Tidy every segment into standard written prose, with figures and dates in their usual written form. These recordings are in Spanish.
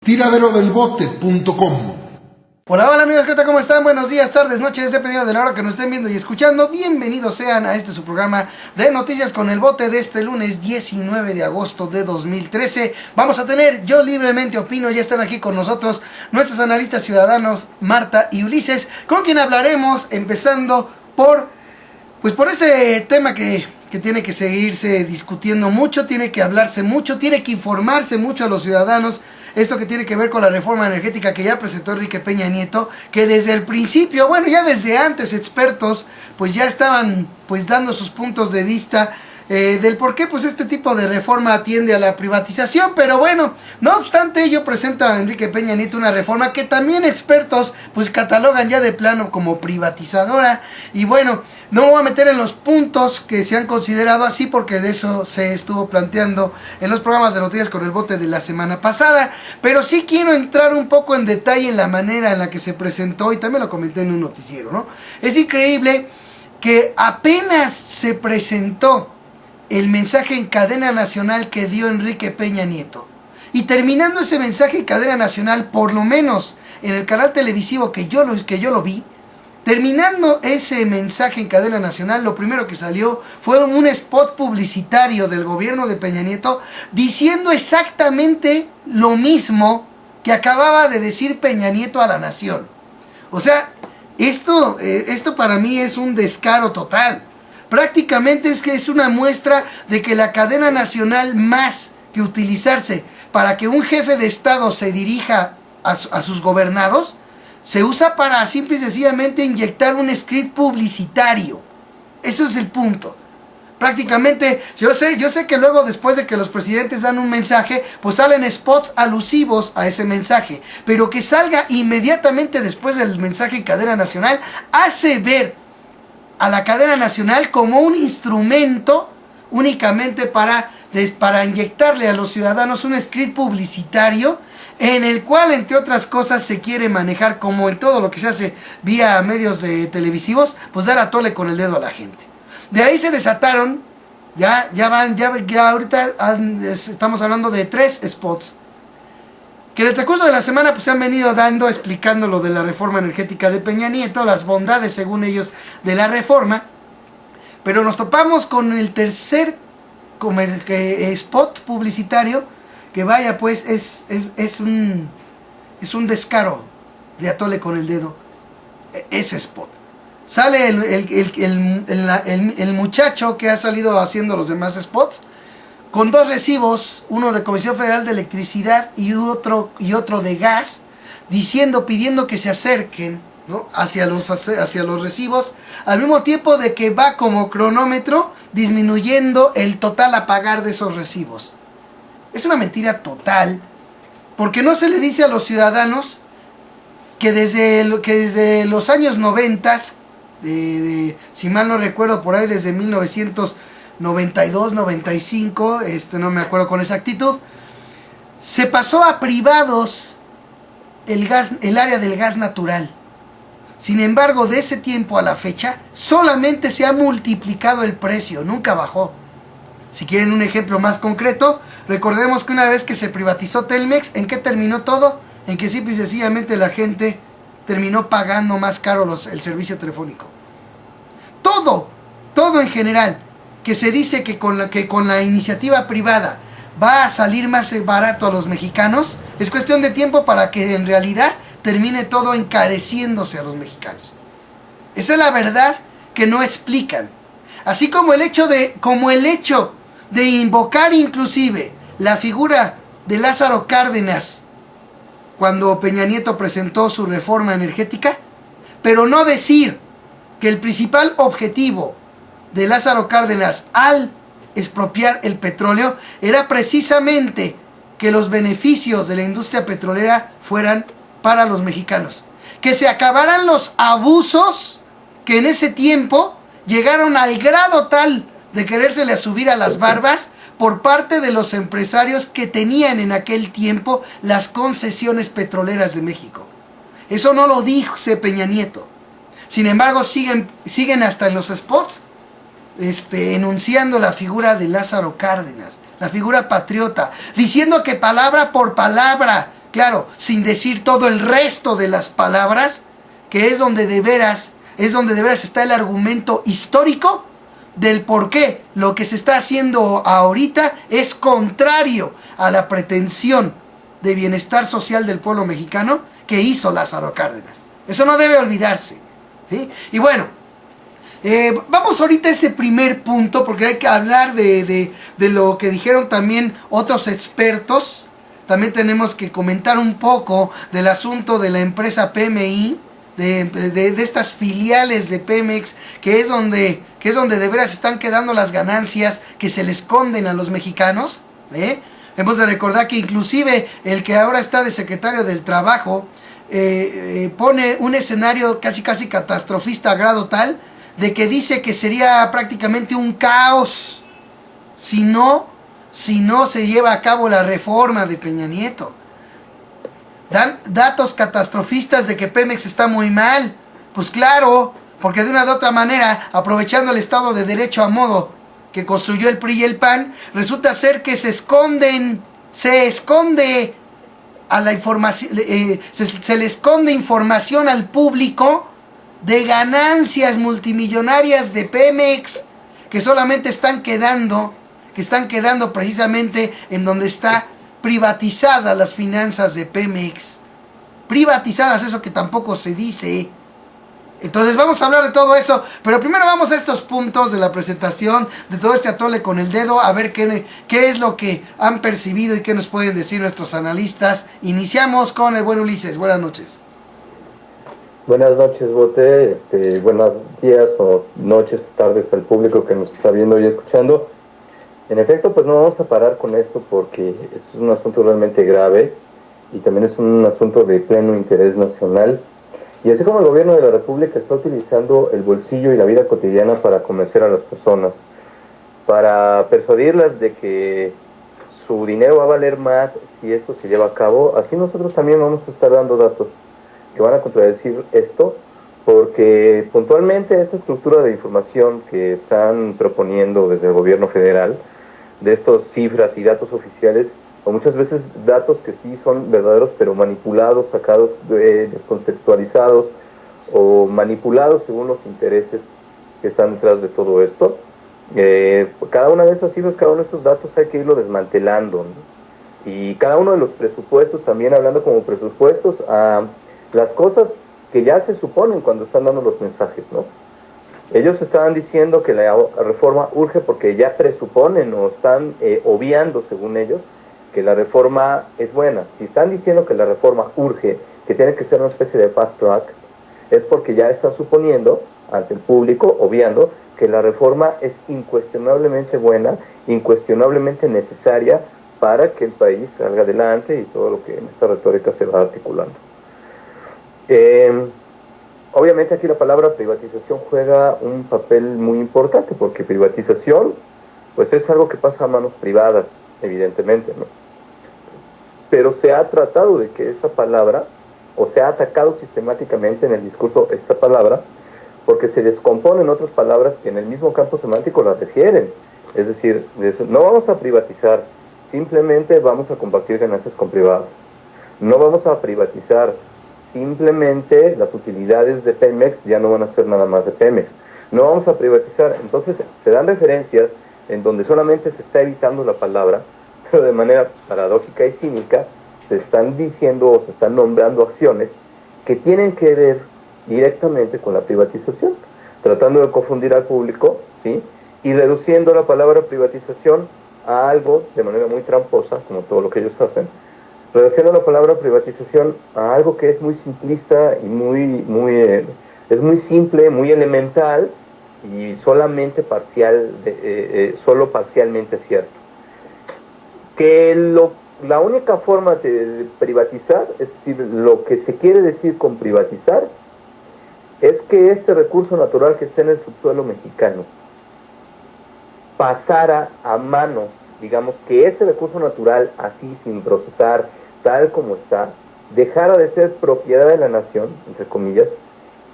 Tiraderodelbote.com. Hola amigos, ¿qué tal? ¿Cómo están? Buenos días, tardes, noches, dependiendo de la hora que nos estén viendo y escuchando. Bienvenidos sean a su programa de Noticias con el Bote de este lunes 19 de agosto de 2013. Vamos a tener Yo Libremente Opino, ya están aquí con nosotros nuestros analistas ciudadanos Marta y Ulises, con quien hablaremos empezando por este tema que tiene que seguirse discutiendo mucho, tiene que hablarse mucho, tiene que informarse mucho a los ciudadanos. Esto que tiene que ver con la reforma energética que ya presentó Enrique Peña Nieto, que desde el principio, bueno, ya desde antes expertos, pues ya estaban dando sus puntos de vista del por qué este tipo de reforma atiende a la privatización. Pero bueno, no obstante ello, presenta Enrique Peña Nieto una reforma que también expertos catalogan ya de plano como privatizadora. Y bueno, no me voy a meter en los puntos que se han considerado así, porque de eso se estuvo planteando en los programas de Noticias con el Bote de la semana pasada. Pero sí quiero entrar un poco en detalle en la manera en la que se presentó, y también lo comenté en un noticiero, ¿no? Es increíble que apenas se presentó el mensaje en cadena nacional que dio Enrique Peña Nieto, y terminando ese mensaje en cadena nacional, por lo menos en el canal televisivo que yo lo vi, terminando ese mensaje en cadena nacional, lo primero que salió fue un spot publicitario del gobierno de Peña Nieto diciendo exactamente lo mismo que acababa de decir Peña Nieto a la nación. O sea, esto para mí es un descaro total. Prácticamente es una muestra de que la cadena nacional, más que utilizarse para que un jefe de Estado se dirija a sus gobernados, se usa para simple y sencillamente inyectar un script publicitario. Eso es el punto. Prácticamente, yo sé que luego, después de que los presidentes dan un mensaje, pues salen spots alusivos a ese mensaje. Pero que salga inmediatamente después del mensaje en cadena nacional, hace ver a la cadena nacional como un instrumento únicamente para inyectarle a los ciudadanos un script publicitario, en el cual, entre otras cosas, se quiere manejar, como en todo lo que se hace vía medios televisivos, pues dar a tole con el dedo a la gente. De ahí se desataron, ya ahorita estamos hablando de 3 spots, que en el transcurso de la semana se han venido explicando lo de la reforma energética de Peña Nieto, las bondades, según ellos, de la reforma. Pero nos topamos con el tercer spot publicitario, que vaya, pues es un descaro de atole con el dedo ese spot. Sale el muchacho que ha salido haciendo los demás spots, con 2 recibos, uno de Comisión Federal de Electricidad y otro de gas, pidiendo que se acerquen, ¿no?, hacia los recibos, al mismo tiempo de que va como cronómetro disminuyendo el total a pagar de esos recibos. Es una mentira total, porque no se le dice a los ciudadanos que desde los años 90, si mal no recuerdo, por ahí desde 1992, 95, no me acuerdo con exactitud, se pasó a privados el área del gas natural. Sin embargo, de ese tiempo a la fecha, solamente se ha multiplicado el precio, nunca bajó. Si quieren un ejemplo más concreto, recordemos que una vez que se privatizó Telmex, ¿en qué terminó todo? En que simple y sencillamente la gente terminó pagando más caro el servicio telefónico. Todo en general, que se dice que con la iniciativa privada va a salir más barato a los mexicanos, es cuestión de tiempo para que en realidad termine todo encareciéndose a los mexicanos. Esa es la verdad que no explican. Así como el hecho de invocar inclusive la figura de Lázaro Cárdenas cuando Peña Nieto presentó su reforma energética, pero no decir que el principal objetivo de Lázaro Cárdenas al expropiar el petróleo era precisamente que los beneficios de la industria petrolera fueran para los mexicanos, que se acabaran los abusos que en ese tiempo llegaron al grado tal de querérsele subir a las barbas por parte de los empresarios que tenían en aquel tiempo las concesiones petroleras de México. Eso no lo dice Peña Nieto. Sin embargo, siguen hasta en los spots enunciando la figura de Lázaro Cárdenas, la figura patriota, diciendo que palabra por palabra claro, sin decir todo el resto de las palabras, que es donde de veras está el argumento histórico del por qué lo que se está haciendo ahorita es contrario a la pretensión de bienestar social del pueblo mexicano que hizo Lázaro Cárdenas. Eso no debe olvidarse, ¿sí? Y bueno, vamos ahorita a ese primer punto, porque hay que hablar de lo que dijeron también otros expertos. También tenemos que comentar un poco del asunto de la empresa PMI, de estas filiales de Pemex, que es donde de veras están quedando las ganancias que se le esconden a los mexicanos. Hemos de recordar que inclusive el que ahora está de secretario del Trabajo pone un escenario casi catastrofista a grado tal de que dice que sería prácticamente un caos si no se lleva a cabo la reforma de Peña Nieto. Dan datos catastrofistas de que Pemex está muy mal. Pues claro, porque de una u otra manera, aprovechando el Estado de Derecho a modo que construyó el PRI y el PAN, resulta ser que se esconde a la información, se le esconde información al público de ganancias multimillonarias de Pemex que solamente están quedando precisamente en donde está privatizadas las finanzas de Pemex. Privatizadas, eso que tampoco se dice. Entonces vamos a hablar de todo eso, pero primero vamos a estos puntos de la presentación, de todo este atole con el dedo, a ver qué es lo que han percibido y qué nos pueden decir nuestros analistas. Iniciamos con el buen Ulises. Buenas noches. Buenas noches, Bote. Buenos días o noches, tardes al público que nos está viendo y escuchando. En efecto, pues no vamos a parar con esto porque es un asunto realmente grave y también es un asunto de pleno interés nacional. Y así como el gobierno de la República está utilizando el bolsillo y la vida cotidiana para convencer a las personas, para persuadirlas de que su dinero va a valer más si esto se lleva a cabo, así nosotros también vamos a estar dando datos que van a contradecir esto, porque puntualmente esta estructura de información que están proponiendo desde el gobierno federal, de estas cifras y datos oficiales, o muchas veces datos que sí son verdaderos pero manipulados, sacados, descontextualizados o manipulados según los intereses que están detrás de todo esto. Cada una de esas cifras, cada uno de estos datos hay que irlo desmantelando, ¿no? Y cada uno de los presupuestos, también hablando como presupuestos a las cosas que ya se suponen cuando están dando los mensajes, ¿no? Ellos estaban diciendo que la reforma urge porque ya presuponen o están obviando, según ellos, que la reforma es buena. Si están diciendo que la reforma urge, que tiene que ser una especie de fast track, es porque ya están suponiendo ante el público, obviando, que la reforma es incuestionablemente buena, incuestionablemente necesaria para que el país salga adelante y todo lo que en esta retórica se va articulando. Obviamente aquí la palabra privatización juega un papel muy importante, porque privatización pues es algo que pasa a manos privadas, evidentemente, ¿no? Pero se ha tratado de que esta palabra, o se ha atacado sistemáticamente en el discurso esta palabra, porque se descomponen otras palabras que en el mismo campo semántico la refieren. Es decir, no vamos a privatizar, simplemente vamos a compartir ganancias con privados. No vamos a privatizar, simplemente las utilidades de Pemex ya no van a ser nada más de Pemex. No vamos a privatizar. Entonces se dan referencias en donde solamente se está evitando la palabra, pero de manera paradójica y cínica se están diciendo o se están nombrando acciones que tienen que ver directamente con la privatización, tratando de confundir al público, ¿sí? Y reduciendo la palabra privatización a algo de manera muy tramposa, como todo lo que ellos hacen, reduciendo la palabra privatización a algo que es muy simplista y es muy simple, muy elemental y solamente solo parcialmente cierto. Que la única forma de privatizar, es decir, lo que se quiere decir con privatizar, es que este recurso natural que está en el subsuelo mexicano pasara a manos, digamos, que ese recurso natural, así sin procesar, tal como está, dejara de ser propiedad de la nación, entre comillas,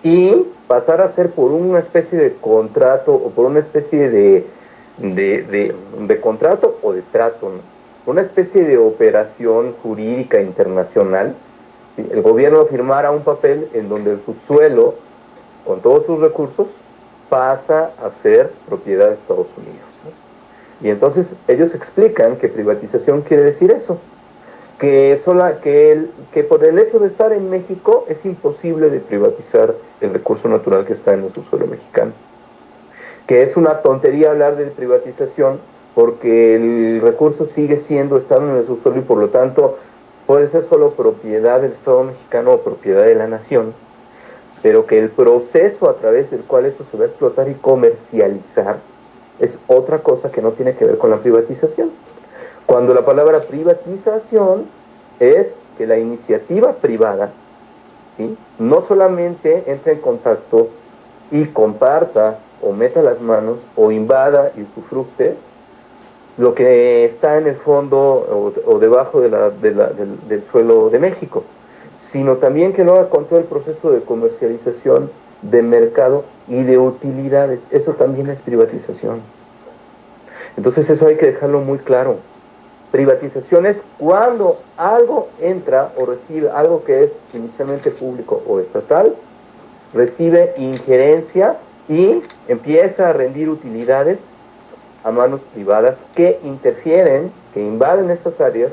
y pasara a ser por una especie de contrato o por una especie de contrato o de trato, ¿no? una especie de operación jurídica internacional, ¿sí? El gobierno firmara un papel en donde el subsuelo, con todos sus recursos, pasa a ser propiedad de Estados Unidos, ¿no? Y entonces ellos explican que privatización quiere decir eso, que por el hecho de estar en México es imposible de privatizar el recurso natural que está en el subsuelo mexicano, que es una tontería hablar de privatización porque el recurso sigue siendo estando en el subsuelo y por lo tanto puede ser solo propiedad del Estado mexicano o propiedad de la nación, pero que el proceso a través del cual eso se va a explotar y comercializar es otra cosa que no tiene que ver con la privatización. Cuando la palabra privatización es que la iniciativa privada, ¿sí?, no solamente entre en contacto y comparta o meta las manos o invada y usufructe lo que está en el fondo o debajo del suelo de México, sino también que lo haga con todo el proceso de comercialización, de mercado y de utilidades. Eso también es privatización. Entonces eso hay que dejarlo muy claro. Privatización es cuando algo entra o recibe, algo que es inicialmente público o estatal, recibe injerencia y empieza a rendir utilidades a manos privadas que interfieren, que invaden estas áreas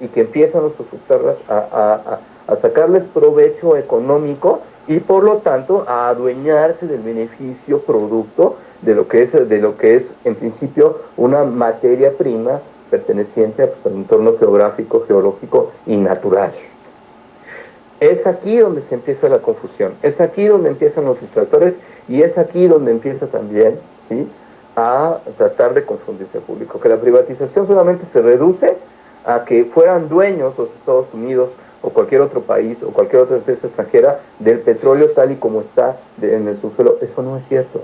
y que empiezan a usufructarlas, a sacarles provecho económico y por lo tanto a adueñarse del beneficio producto de lo que es en principio una materia prima perteneciente al entorno geográfico, geológico y natural. Es aquí donde se empieza la confusión, es aquí donde empiezan los distractores y es aquí donde empieza también, ¿sí?, a tratar de confundirse el público, que la privatización solamente se reduce a que fueran dueños los Estados Unidos o cualquier otro país o cualquier otra empresa extranjera del petróleo tal y como está en el subsuelo. Eso no es cierto.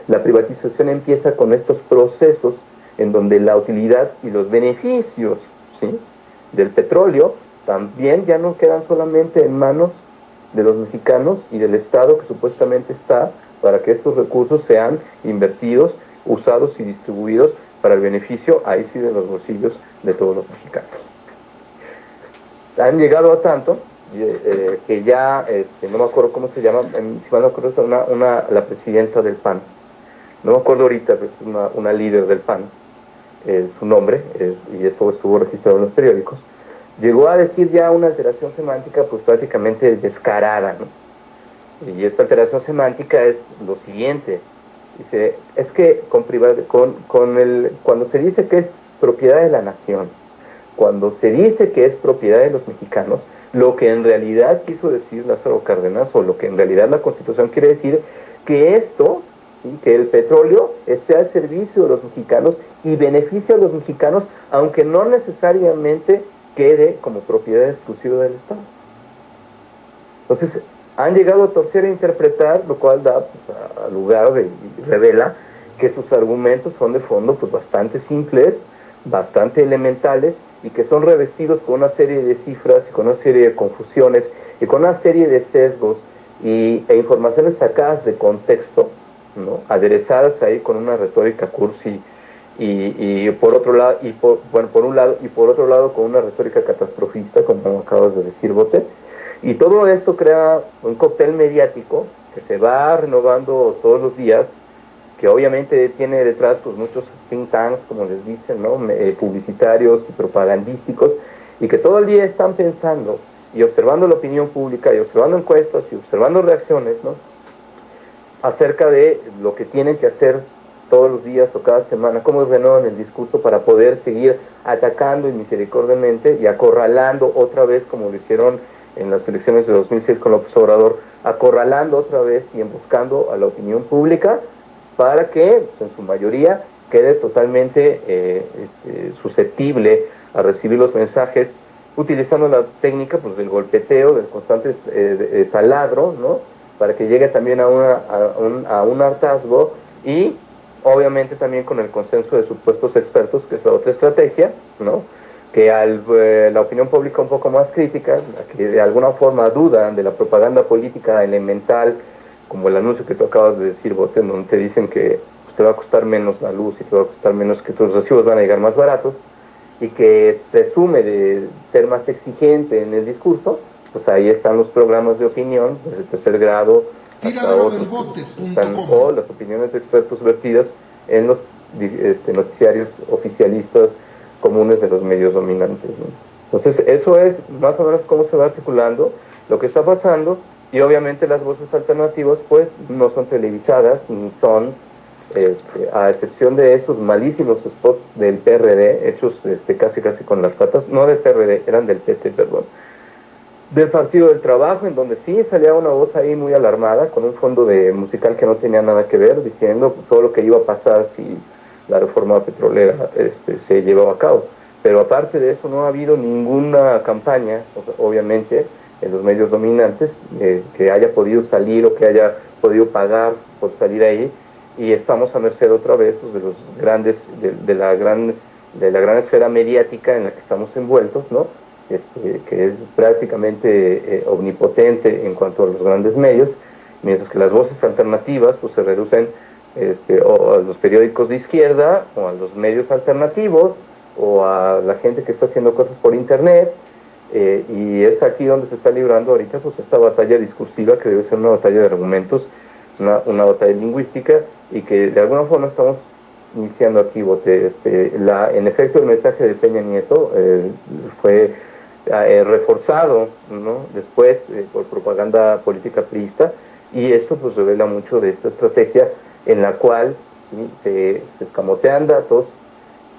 La privatización empieza con estos procesos en donde la utilidad y los beneficios, ¿sí?, del petróleo también ya no quedan solamente en manos de los mexicanos y del Estado que supuestamente está para que estos recursos sean invertidos, usados y distribuidos para el beneficio, ahí sí, de los bolsillos de todos los mexicanos. Han llegado a tanto que ya, no me acuerdo cómo se llama, si mal no acuerdo, es la presidenta del PAN, no me acuerdo ahorita, pero es una líder del PAN, su nombre, y esto estuvo registrado en los periódicos, llegó a decir ya una alteración semántica pues prácticamente descarada, ¿no? Y esta alteración semántica es lo siguiente, dice, es que cuando se dice que es propiedad de la nación, cuando se dice que es propiedad de los mexicanos, lo que en realidad quiso decir Lázaro Cárdenas, o lo que en realidad la Constitución quiere decir, que esto, ¿sí?, que el petróleo esté al servicio de los mexicanos y beneficia a los mexicanos, aunque no necesariamente quede como propiedad exclusiva del Estado. Entonces, han llegado a torcer e interpretar, lo cual da pues, a lugar y revela que sus argumentos son de fondo pues bastante simples, bastante elementales y que son revestidos con una serie de cifras y con una serie de confusiones y con una serie de sesgos e informaciones sacadas de contexto, ¿no?, aderezadas ahí con una retórica cursi y por otro lado, por un lado y por otro lado con una retórica catastrofista, como acabas de decir, Bote. Y todo esto crea un cóctel mediático que se va renovando todos los días, que obviamente tiene detrás pues muchos think tanks, como les dicen, ¿no?, publicitarios y propagandísticos, y que todo el día están pensando y observando la opinión pública y observando encuestas y observando reacciones, ¿no?, acerca de lo que tienen que hacer todos los días o cada semana, cómo renovan el discurso para poder seguir atacando inmisericordiamente y acorralando otra vez, como lo hicieron en las elecciones de 2006 con López Obrador, acorralando otra vez y emboscando a la opinión pública para que, pues, en su mayoría, quede totalmente susceptible a recibir los mensajes, utilizando la técnica pues, del golpeteo, del constante taladro, ¿no?, para que llegue también a un hartazgo y obviamente también con el consenso de supuestos expertos, que es la otra estrategia, ¿no?, que la opinión pública un poco más crítica, que de alguna forma dudan de la propaganda política elemental, como el anuncio que tú acabas de decir, Bote, donde te dicen que pues, te va a costar menos la luz y te va a costar menos, que tus recibos van a llegar más baratos, y que presume de ser más exigente en el discurso, pues ahí están los programas de opinión desde el tercer grado hasta otros, o las opiniones de expertos vertidas en los noticiarios oficialistas comunes de los medios dominantes, ¿no? Entonces, eso es más o menos cómo se va articulando lo que está pasando, y obviamente las voces alternativas pues no son televisadas ni son, a excepción de esos malísimos spots del PRD, hechos casi con las patas, no del PRD, eran del PT, perdón, del Partido del Trabajo, en donde sí salía una voz ahí muy alarmada, con un fondo de musical que no tenía nada que ver, diciendo todo lo que iba a pasar si la reforma petrolera se llevaba a cabo. Pero aparte de eso no ha habido ninguna campaña, obviamente, en los medios dominantes, que haya podido salir o que haya podido pagar por salir ahí, y estamos a merced otra vez pues, de los grandes, de la gran esfera mediática en la que estamos envueltos, ¿no? Que es prácticamente omnipotente en cuanto a los grandes medios, mientras que las voces alternativas pues se reducen o a los periódicos de izquierda, o a los medios alternativos, o a la gente que está haciendo cosas por internet, y es aquí donde se está librando ahorita pues esta batalla discursiva, que debe ser una batalla de argumentos, una batalla lingüística, y que de alguna forma estamos iniciando aquí, Bote. En efecto, el mensaje de Peña Nieto fue reforzado, ¿no? Después por propaganda política priista, y esto pues revela mucho de esta estrategia en la cual ¿sí? se escamotean datos,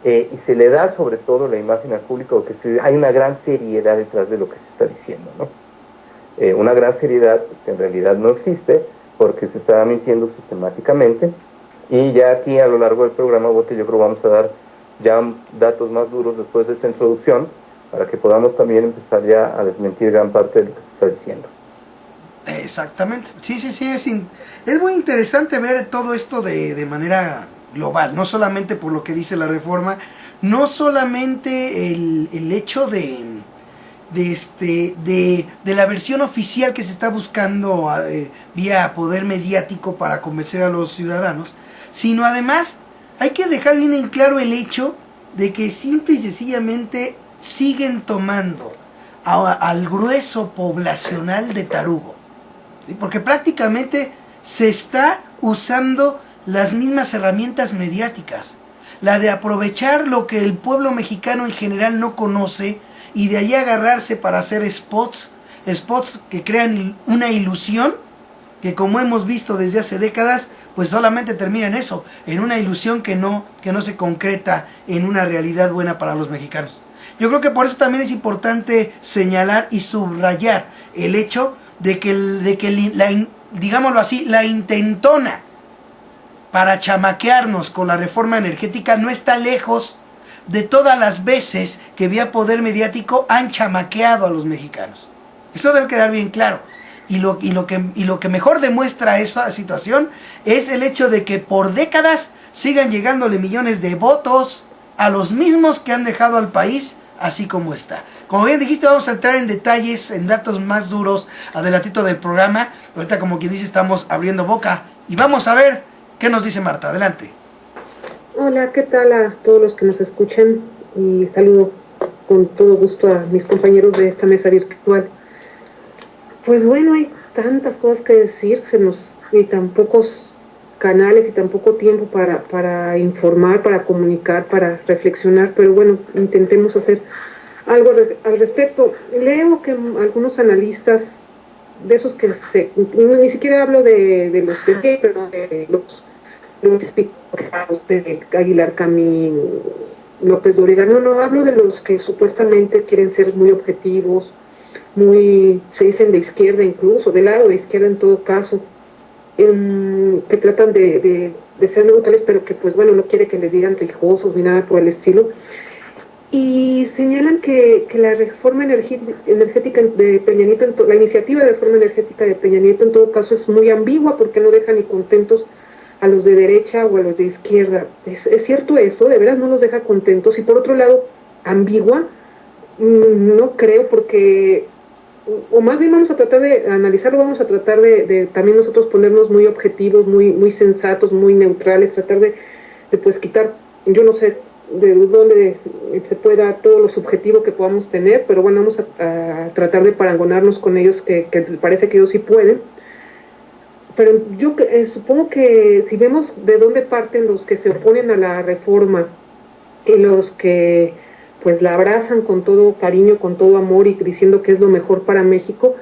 y se le da sobre todo la imagen al público de que hay una gran seriedad detrás de lo que se está diciendo, ¿no? Una gran seriedad que en realidad no existe, porque se está mintiendo sistemáticamente. Y ya aquí a lo largo del programa, Bote, yo creo vamos a dar ya datos más duros después de esta introducción, para que podamos también empezar ya a desmentir gran parte de lo que se está diciendo. Exactamente, sí, es muy interesante ver todo esto de manera global, no solamente por lo que dice la reforma, no solamente el hecho de la versión oficial que se está buscando vía poder mediático para convencer a los ciudadanos, sino además hay que dejar bien en claro el hecho de que simple y sencillamente siguen tomando al grueso poblacional de tarugo, ¿sí? Porque prácticamente se está usando las mismas herramientas mediáticas, la de aprovechar lo que el pueblo mexicano en general no conoce y de ahí agarrarse para hacer spots que crean una ilusión que, como hemos visto desde hace décadas, pues solamente termina en eso, en una ilusión que no se concreta en una realidad buena para los mexicanos. Yo creo que por eso también es importante señalar y subrayar el hecho de que digámoslo así, la intentona para chamaquearnos con la reforma energética no está lejos de todas las veces que vía poder mediático han chamaqueado a los mexicanos. Eso debe quedar bien claro. Y lo que mejor demuestra esa situación es el hecho de que por décadas sigan llegándole millones de votos a los mismos que han dejado al país así como está. Como bien dijiste, vamos a entrar en detalles, en datos más duros adelantito del programa. Ahorita, como quien dice, estamos abriendo boca y vamos a ver qué nos dice Marta. Adelante. Hola, ¿qué tal a todos los que nos escuchan? Y saludo con todo gusto a mis compañeros de esta mesa virtual. Pues bueno, hay tantas cosas que decir, y tan pocos canales y tan poco tiempo para informar, para comunicar, para reflexionar, pero bueno, intentemos hacer algo al respecto. Leo que algunos analistas, de esos que ni siquiera hablo de los de pero de los de Aguilar Camín, López Dóriga, no hablo de los que supuestamente quieren ser muy objetivos, se dicen de izquierda incluso, del lado de izquierda en todo caso, que tratan de ser neutrales, pero que pues bueno, no quiere que les digan rijosos ni nada por el estilo, y señalan que la reforma energética de Peña Nieto, la iniciativa de reforma energética de Peña Nieto en todo caso es muy ambigua, porque no deja ni contentos a los de derecha o a los de izquierda. ¿Es cierto eso? ¿De veras no los deja contentos? Y por otro lado, ambigua, no creo, porque o más bien vamos a tratar de analizarlo, vamos a tratar de también nosotros ponernos muy objetivos, muy sensatos, muy neutrales, tratar de pues quitar, yo no sé de donde se pueda todo lo subjetivo que podamos tener, pero bueno, vamos a tratar de parangonarnos con ellos, que parece que ellos sí pueden. Pero yo supongo que si vemos de dónde parten los que se oponen a la reforma y los que pues la abrazan con todo cariño, con todo amor y diciendo que es lo mejor para México,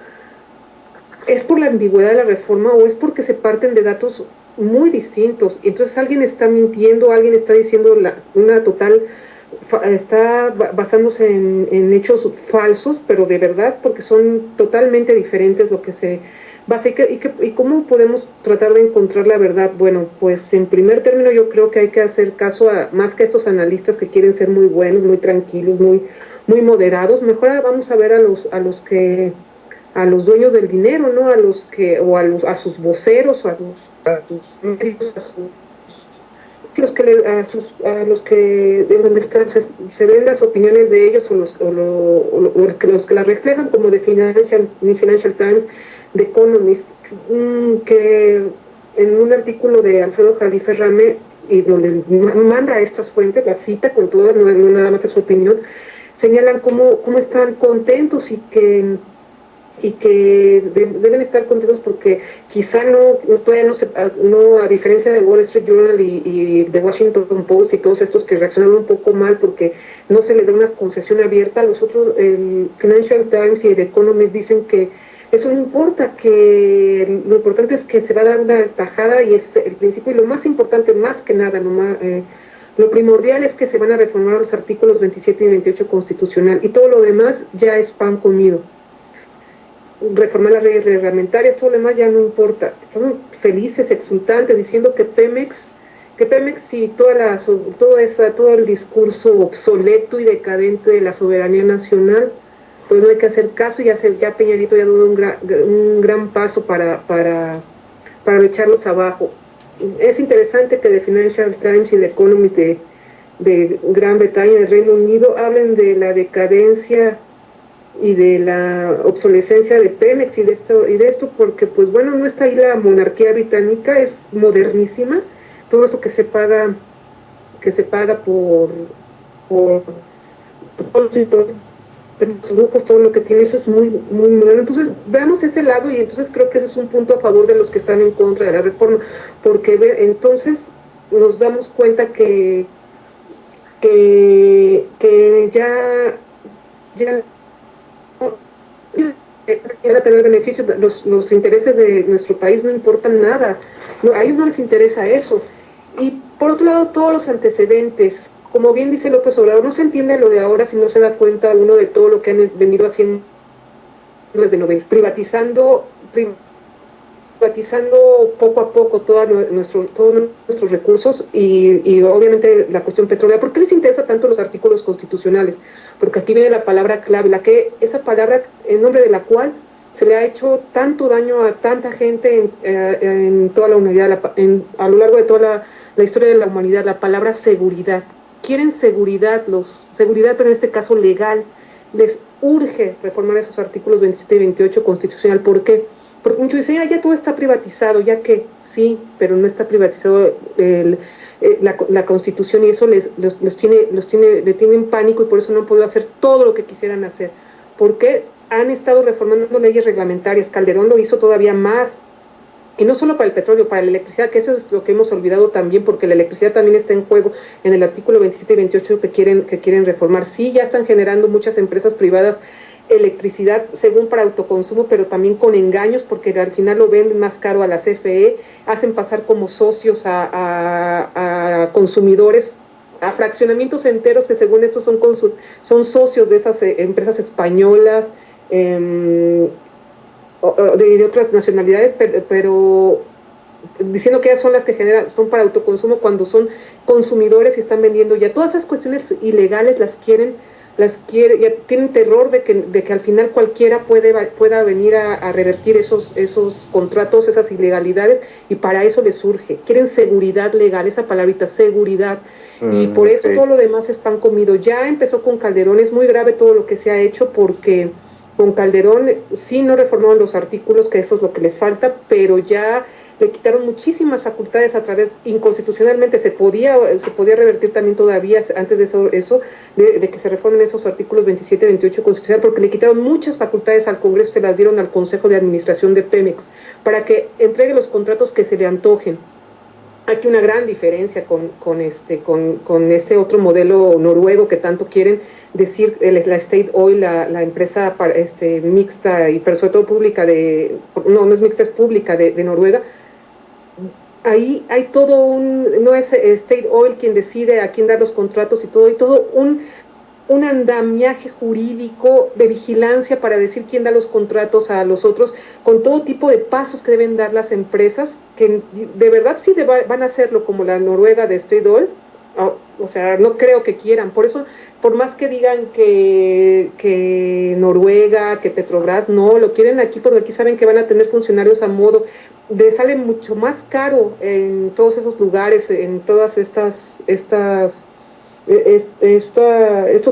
¿es por la ambigüedad de la reforma o es porque se parten de datos muy distintos? Y entonces alguien está mintiendo, alguien está diciendo una total, está basándose en hechos falsos, pero de verdad, porque son totalmente diferentes lo que se basa. ¿Y cómo podemos tratar de encontrar la verdad? Bueno, pues en primer término yo creo que hay que hacer caso más que a estos analistas que quieren ser muy buenos, muy tranquilos, muy moderados. Mejor vamos a ver a los dueños del dinero, ¿no? A sus voceros, a sus medios, a los que de donde están, se ven las opiniones de ellos o los que la reflejan, como de Financial Times, de Economist, que en un artículo de Alfredo Jalife Rame, y donde manda estas fuentes, la cita con todo, no nada más es su opinión, señalan cómo están contentos y que deben estar contentos porque quizá todavía no, a diferencia de Wall Street Journal y The Washington Post y todos estos que reaccionaron un poco mal porque no se les da una concesión abierta, los otros, el Financial Times y el Economist, dicen que eso no importa, que lo importante es que se va a dar una tajada y es el principio, y lo más importante, más que nada, lo primordial es que se van a reformar los artículos 27 y 28 constitucional, y todo lo demás ya es pan comido. Reformar las leyes reglamentarias, todo lo demás ya no importa. Están felices, exultantes, diciendo que Pemex y todo el discurso obsoleto y decadente de la soberanía nacional, pues no hay que hacer caso. Ya Peña Nieto ya dio un gran paso para echarlos abajo. Es interesante que The Financial Times y The Economist de Gran Bretaña, del Reino Unido, hablen de la decadencia y de la obsolescencia de Pemex y de esto porque pues bueno, no está ahí la monarquía británica, es modernísima, todo eso que se paga por todos los grupos, todo lo que tiene, eso es muy muy moderno. Entonces veamos ese lado, y entonces creo que ese es un punto a favor de los que están en contra de la reforma, porque entonces nos damos cuenta que ya van a tener beneficios, los intereses de nuestro país no importan nada, a ellos no les interesa eso. Y por otro lado, todos los antecedentes, como bien dice López Obrador, no se entiende lo de ahora si no se da cuenta uno de todo lo que han venido haciendo desde 90, privatizando poco a poco todos nuestros recursos y obviamente la cuestión petrolera. ¿Por qué les interesa tanto los artículos constitucionales? Porque aquí viene la palabra clave, esa palabra en nombre de la cual se le ha hecho tanto daño a tanta gente en toda la humanidad, a lo largo de toda la historia de la humanidad, la palabra seguridad. Quieren seguridad, pero en este caso legal. Les urge reformar esos artículos 27 y 28 constitucional. ¿Por qué? Porque muchos dicen, ya todo está privatizado, ya que sí, pero no está privatizado la Constitución, y eso le tienen pánico, y por eso no han podido hacer todo lo que quisieran hacer. Porque han estado reformando leyes reglamentarias. Calderón lo hizo todavía más, y no solo para el petróleo, para la electricidad, que eso es lo que hemos olvidado también, porque la electricidad también está en juego en el artículo 27 y 28 que quieren reformar. Sí, ya están generando muchas empresas privadas electricidad según para autoconsumo, pero también con engaños, porque al final lo venden más caro a la CFE, hacen pasar como socios a consumidores, a fraccionamientos enteros que según esto son socios de esas empresas españolas, de otras nacionalidades, pero diciendo que ellas son las que son para autoconsumo, cuando son consumidores y están vendiendo ya todas esas cuestiones ilegales. Ya tienen terror de que al final cualquiera pueda venir a revertir esos contratos, esas ilegalidades, y para eso les surge. Quieren seguridad legal, esa palabrita, seguridad, y por eso todo lo demás es pan comido. Ya empezó con Calderón, es muy grave todo lo que se ha hecho, porque Con Calderón sí no reformaron los artículos, que eso es lo que les falta, pero ya le quitaron muchísimas facultades a través, inconstitucionalmente se podía revertir también todavía antes de eso de que se reformen esos artículos 27 y 28 constitucional, porque le quitaron muchas facultades al Congreso, se las dieron al Consejo de Administración de Pemex, para que entregue los contratos que se le antojen. Aquí una gran diferencia con ese otro modelo noruego que tanto quieren decir, la State Oil, la empresa mixta, y pero sobre todo pública no es mixta, es pública de Noruega. Ahí hay todo no es State Oil quien decide a quién dar los contratos y todo un andamiaje jurídico de vigilancia para decir quién da los contratos a los otros, con todo tipo de pasos que deben dar las empresas, que de verdad sí van a hacerlo como la Noruega de State Oil. O sea, no creo que quieran. Por eso, por más que digan que Noruega, que Petrobras, no, lo quieren aquí porque aquí saben que van a tener funcionarios a modo. Sale mucho más caro en todos esos lugares, en todas estos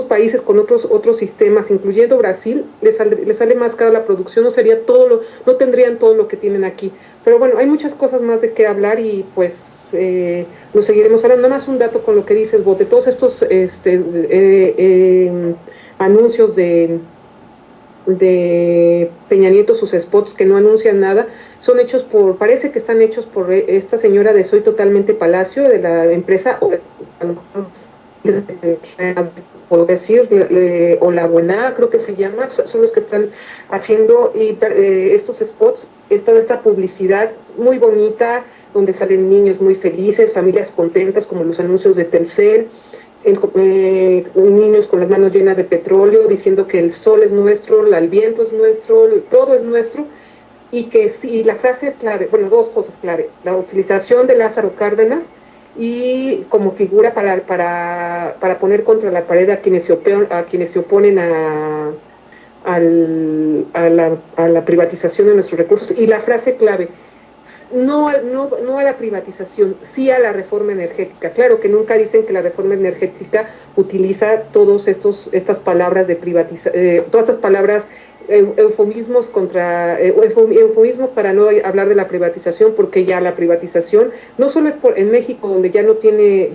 países con otros sistemas, incluyendo Brasil, les sale más caro la producción, no tendrían todo lo que tienen aquí. Pero bueno, hay muchas cosas más de qué hablar y pues lo seguiremos hablando. Nada más un dato con lo que dice el bote, todos estos anuncios de Peña Nieto, sus spots que no anuncian nada, parece que están hechos por esta señora de Soy Totalmente Palacio, de la empresa, puedo decir, o La Buena, creo que se llama, son los que están haciendo estos spots, esta publicidad muy bonita, donde salen niños muy felices, familias contentas, como los anuncios de Telcel, niños con las manos llenas de petróleo, diciendo que el sol es nuestro, el viento es nuestro, todo es nuestro, y que sí, la frase clave, bueno, dos cosas clave, la utilización de Lázaro Cárdenas, y como figura para poner contra la pared a quienes se oponen a la privatización de nuestros recursos, y la frase clave, no a la privatización, sí a la reforma energética. Claro que nunca dicen que la reforma energética utiliza todas estas palabras de todas estas palabras, eufemismos para no hablar de la privatización, porque ya la privatización no solo es en México, donde ya no tiene,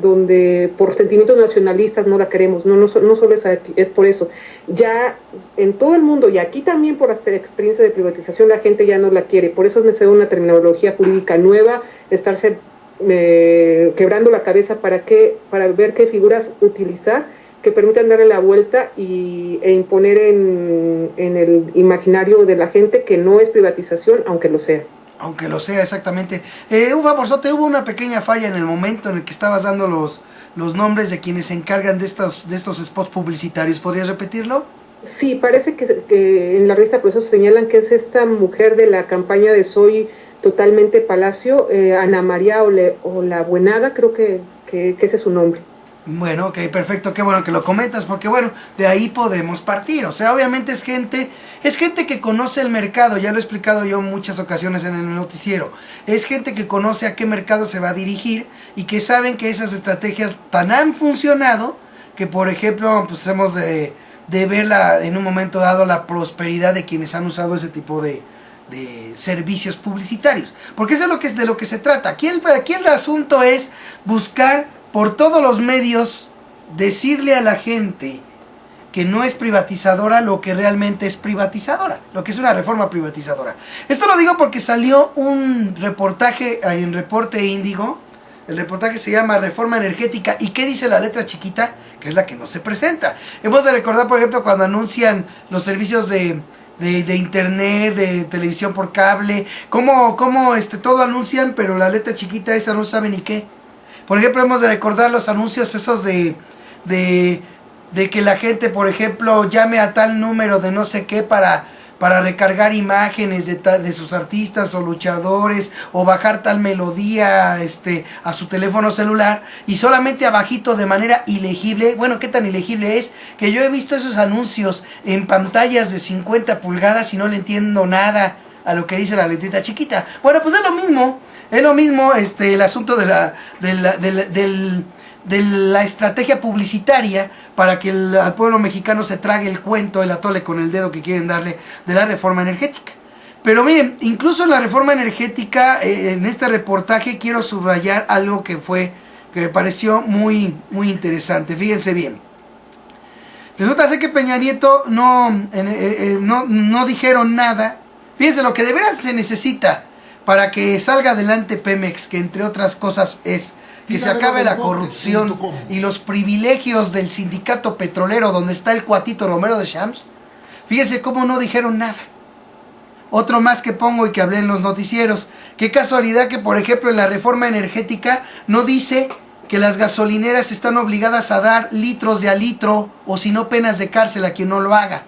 donde por sentimientos nacionalistas no la queremos, no solo es por eso, ya en todo el mundo y aquí también por la experiencia de privatización la gente ya no la quiere. Por eso es necesaria una terminología jurídica nueva, estarse quebrando la cabeza para ver qué figuras utilizar que permitan darle la vuelta e imponer en el imaginario de la gente que no es privatización, aunque lo sea. Aunque lo sea, exactamente. Un favorzote, hubo una pequeña falla en el momento en el que estabas dando los nombres de quienes se encargan de estos spots publicitarios. ¿Podrías repetirlo? Sí, parece que en la revista Proceso señalan que es esta mujer de la campaña de Soy Totalmente Palacio, Ana María Olabuenaga, creo que ese es su nombre. Bueno, ok, perfecto, qué bueno que lo comentas, porque bueno, de ahí podemos partir. O sea, obviamente es gente que conoce el mercado, ya lo he explicado yo en muchas ocasiones en el noticiero. Es gente que conoce a qué mercado se va a dirigir y que saben que esas estrategias tan han funcionado que, por ejemplo, pues hemos de ver en un momento dado la prosperidad de quienes han usado ese tipo de servicios publicitarios. Porque eso es de lo que se trata. Aquí el asunto es buscar por todos los medios decirle a la gente que no es privatizadora lo que realmente es privatizadora, lo que es una reforma privatizadora. Esto lo digo porque salió un reportaje en Reporte Índigo. El reportaje se llama Reforma Energética. ¿Y qué dice la letra chiquita? Que es la que no se presenta. Hemos de recordar, por ejemplo, cuando anuncian los servicios de internet, de televisión por cable, cómo todo anuncian, pero la letra chiquita esa no sabe ni qué. Por ejemplo, hemos de recordar los anuncios esos de que la gente, por ejemplo, llame a tal número de no sé qué para recargar imágenes de sus artistas o luchadores, o bajar tal melodía a su teléfono celular, y solamente abajito de manera ilegible. Bueno, ¿qué tan ilegible es? Que yo he visto esos anuncios en pantallas de 50 pulgadas y no le entiendo nada a lo que dice la letrita chiquita. Bueno, pues es lo mismo el asunto de la estrategia publicitaria para que al pueblo mexicano se trague el cuento, el atole con el dedo que quieren darle de la reforma energética. Pero miren, incluso en la reforma energética, en este reportaje quiero subrayar algo que me pareció muy interesante. Fíjense bien. Resulta ser que Peña Nieto no dijeron nada. Fíjense, lo que de veras se necesita para que salga adelante Pemex, que entre otras cosas es que se acabe la corrupción y los privilegios del sindicato petrolero donde está el cuatito Romero de Champs. Fíjense cómo no dijeron nada. Otro más que pongo y que hablé en los noticieros. Qué casualidad que, por ejemplo, en la reforma energética no dice que las gasolineras están obligadas a dar litros de a litro o si no penas de cárcel a quien no lo haga.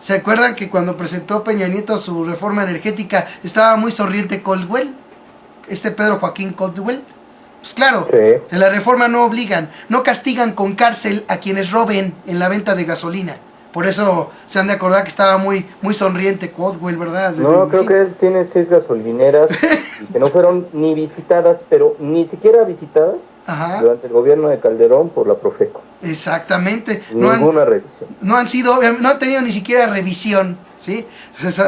¿Se acuerdan que cuando presentó Peña Nieto su reforma energética estaba muy sonriente Caldwell? Pedro Joaquín Caldwell. Pues claro, sí. En la reforma no obligan, no castigan con cárcel a quienes roben en la venta de gasolina. Por eso se han de acordar que estaba muy sonriente Caldwell, ¿verdad? No, creo que él tiene 6 gasolineras y que no fueron ni visitadas, pero ni siquiera visitadas. Ajá. Durante el gobierno de Calderón por la Profeco. Exactamente. Ninguna revisión. No han tenido ni siquiera revisión, ¿sí?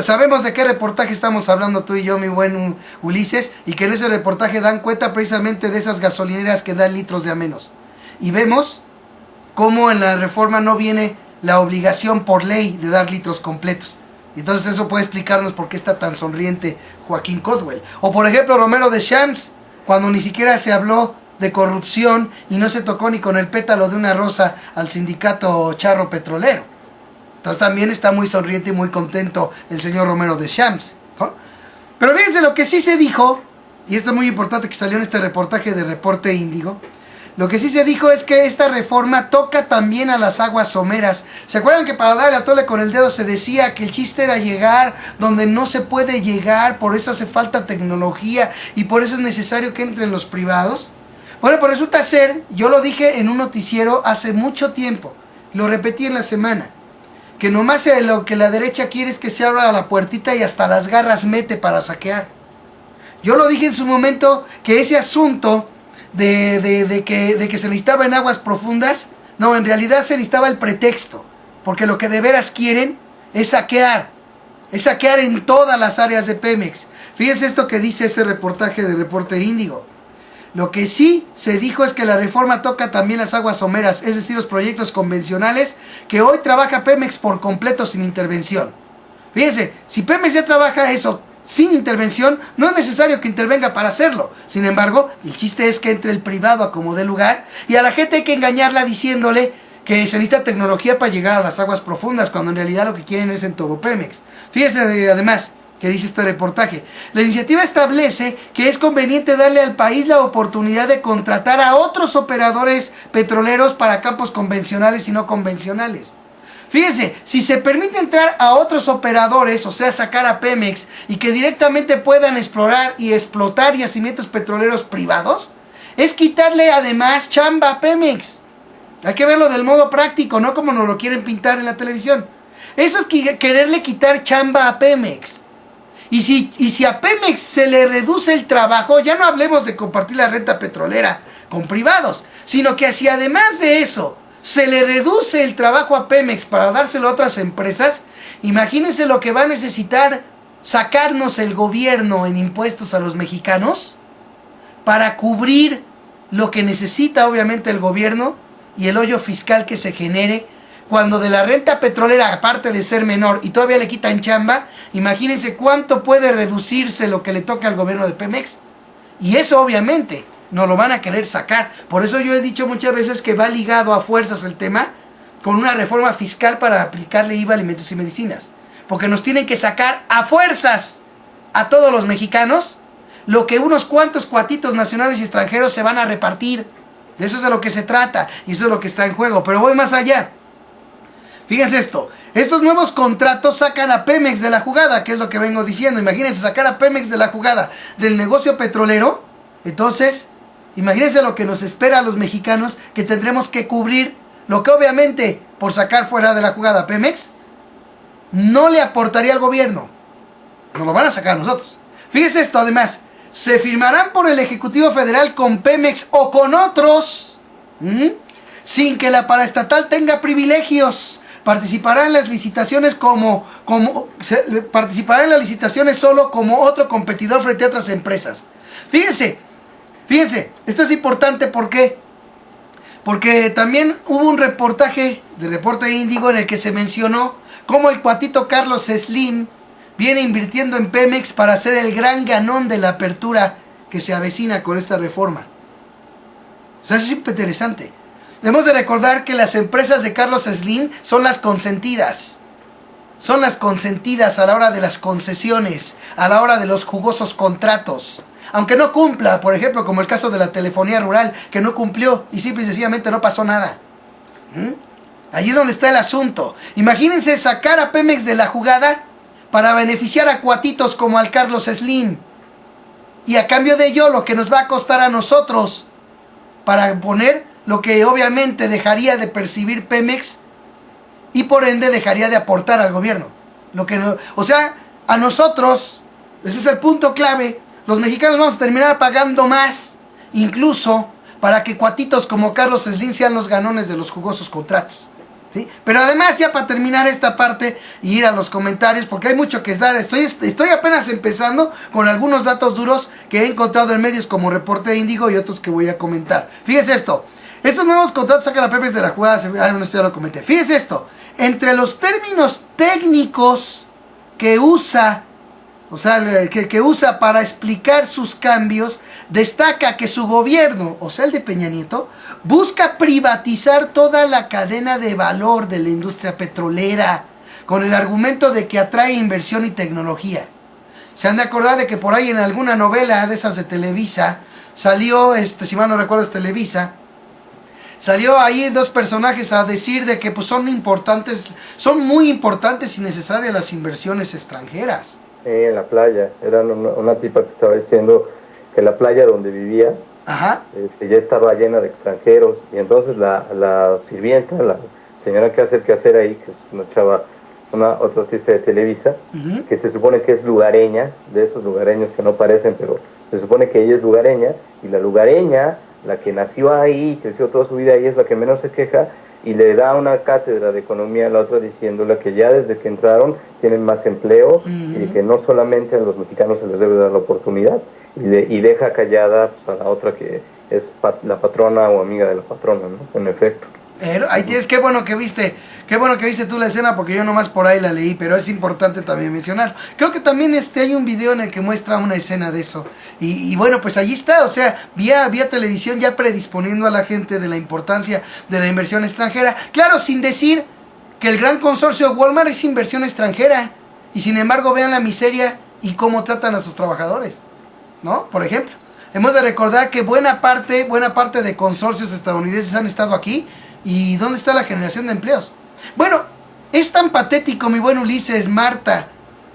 Sabemos de qué reportaje estamos hablando tú y yo, mi buen Ulises, y que en ese reportaje dan cuenta precisamente de esas gasolineras que dan litros de a menos. Y vemos cómo en la reforma no viene la obligación por ley de dar litros completos. Entonces eso puede explicarnos por qué está tan sonriente Joaquín Caldwell. O por ejemplo Romero de Champs, cuando ni siquiera se habló de corrupción y no se tocó ni con el pétalo de una rosa al sindicato charro petrolero. Entonces también está muy sonriente y muy contento el señor Romero de Champs, ¿no? Pero fíjense lo que sí se dijo, y esto es muy importante que salió en este reportaje de Reporte Índigo. Lo que sí se dijo es que esta reforma toca también a las aguas someras. ¿Se acuerdan que para darle a tole con el dedo se decía que el chiste era llegar donde no se puede llegar, por eso hace falta tecnología y por eso es necesario que entren los privados? Bueno, pues resulta ser, yo lo dije en un noticiero hace mucho tiempo, lo repetí en la semana, que nomás lo que la derecha quiere es que se abra la puertita y hasta las garras mete para saquear. Yo lo dije en su momento que ese asunto de que se necesitaba en aguas profundas, no, en realidad se necesitaba el pretexto, porque lo que de veras quieren es saquear en todas las áreas de Pemex. Fíjense esto que dice ese reportaje de Reporte Índigo. Lo que sí se dijo es que la reforma toca también las aguas someras, es decir, los proyectos convencionales que hoy trabaja Pemex por completo sin intervención. Fíjense, si Pemex ya trabaja eso sin intervención, no es necesario que intervenga para hacerlo. Sin embargo, el chiste es que entre el privado a como dé lugar y a la gente hay que engañarla diciéndole que se necesita tecnología para llegar a las aguas profundas, cuando en realidad lo que quieren es en todo Pemex. Fíjense además que dice este reportaje. La iniciativa establece que es conveniente darle al país la oportunidad de contratar a otros operadores petroleros para campos convencionales y no convencionales. Fíjense, si se permite entrar a otros operadores, o sea, sacar a Pemex y que directamente puedan explorar y explotar yacimientos petroleros privados, es quitarle además chamba a Pemex. Hay que verlo del modo práctico, no como nos lo quieren pintar en la televisión. Eso es quererle quitar chamba a Pemex. Y si a Pemex se le reduce el trabajo, ya no hablemos de compartir la renta petrolera con privados, sino que si además de eso se le reduce el trabajo a Pemex para dárselo a otras empresas, imagínense lo que va a necesitar sacarnos el gobierno en impuestos a los mexicanos para cubrir lo que necesita obviamente el gobierno y el hoyo fiscal que se genere cuando de la renta petrolera, aparte de ser menor y todavía le quitan chamba. Imagínense cuánto puede reducirse lo que le toca al gobierno de Pemex. Y eso obviamente no lo van a querer sacar. Por eso yo he dicho muchas veces que va ligado a fuerzas el tema con una reforma fiscal para aplicarle IVA a alimentos y medicinas. Porque nos tienen que sacar a fuerzas a todos los mexicanos lo que unos cuantos cuatitos nacionales y extranjeros se van a repartir. De eso es de lo que se trata y eso es lo que está en juego. Pero voy más allá. Fíjense esto, estos nuevos contratos sacan a Pemex de la jugada, que es lo que vengo diciendo. Imagínense sacar a Pemex de la jugada del negocio petrolero. Entonces, imagínense lo que nos espera a los mexicanos, que tendremos que cubrir lo que obviamente por sacar fuera de la jugada a Pemex no le aportaría al gobierno. Nos lo van a sacar a nosotros. Fíjense esto además, se firmarán por el Ejecutivo Federal con Pemex o con otros Sin que la paraestatal tenga privilegios. Participará en las licitaciones participará en las licitaciones solo como otro competidor frente a otras empresas. Fíjense, esto es importante. ¿Por qué? Porque también hubo un reportaje de Reporte Índigo en el que se mencionó cómo el cuatito Carlos Slim viene invirtiendo en Pemex para ser el gran ganón de la apertura que se avecina con esta reforma. O sea, eso es interesante. Debemos de recordar que las empresas de Carlos Slim son las consentidas. Son las consentidas a la hora de las concesiones, a la hora de los jugosos contratos. Aunque no cumpla, por ejemplo, como el caso de la telefonía rural, que no cumplió y simple y sencillamente no pasó nada. Allí es donde está el asunto. Imagínense sacar a Pemex de la jugada para beneficiar a cuatitos como al Carlos Slim. Y a cambio de ello, lo que nos va a costar a nosotros para poner lo que obviamente dejaría de percibir Pemex y por ende dejaría de aportar al gobierno. O sea, a nosotros, ese es el punto clave, los mexicanos vamos a terminar pagando más, incluso para que cuatitos como Carlos Slim sean los ganones de los jugosos contratos. ¿Sí? Pero además, ya para terminar esta parte y ir a los comentarios, porque hay mucho que dar, estoy apenas empezando con algunos datos duros que he encontrado en medios como Reporte Índigo y otros que voy a comentar. Fíjense esto, estos nuevos contratos sacan a Pemex de la jugada, esto ya lo comenté. Fíjense esto, entre los términos técnicos que usa, que usa para explicar sus cambios, destaca que su gobierno, o sea el de Peña Nieto, busca privatizar toda la cadena de valor de la industria petrolera, con el argumento de que atrae inversión y tecnología. Se han de acordar de que por ahí en alguna novela de esas de Televisa, salió, si mal no recuerdo es Televisa, salió ahí dos personajes a decir de que pues son muy importantes y necesarias las inversiones extranjeras. En la playa, era una tipa que estaba diciendo que la playa donde vivía ya estaba llena de extranjeros, y entonces la sirvienta, la señora que hace el quehacer ahí, que es una chava, otra artista de Televisa, que se supone que es lugareña, de esos lugareños que no parecen, pero se supone que ella es lugareña, y la lugareña, la que nació ahí, creció toda su vida ahí, es la que menos se queja, y le da una cátedra de economía a la otra diciéndole que ya desde que entraron tienen más empleo y que no solamente a los mexicanos se les debe dar la oportunidad, y deja callada pues, a la otra que es la patrona o amiga de la patrona, ¿no? En efecto. Ahí tienes, qué bueno que viste tú la escena, porque yo nomás por ahí la leí, pero es importante también mencionar. Creo que también hay un video en el que muestra una escena de eso. Y bueno, pues allí está, o sea, vía televisión ya predisponiendo a la gente de la importancia de la inversión extranjera. Claro, sin decir que el gran consorcio de Walmart es inversión extranjera. Y sin embargo, vean la miseria y cómo tratan a sus trabajadores, ¿no? Por ejemplo, hemos de recordar que buena parte de consorcios estadounidenses han estado aquí. ¿Y dónde está la generación de empleos? Bueno, es tan patético, mi buen Ulises, Marta,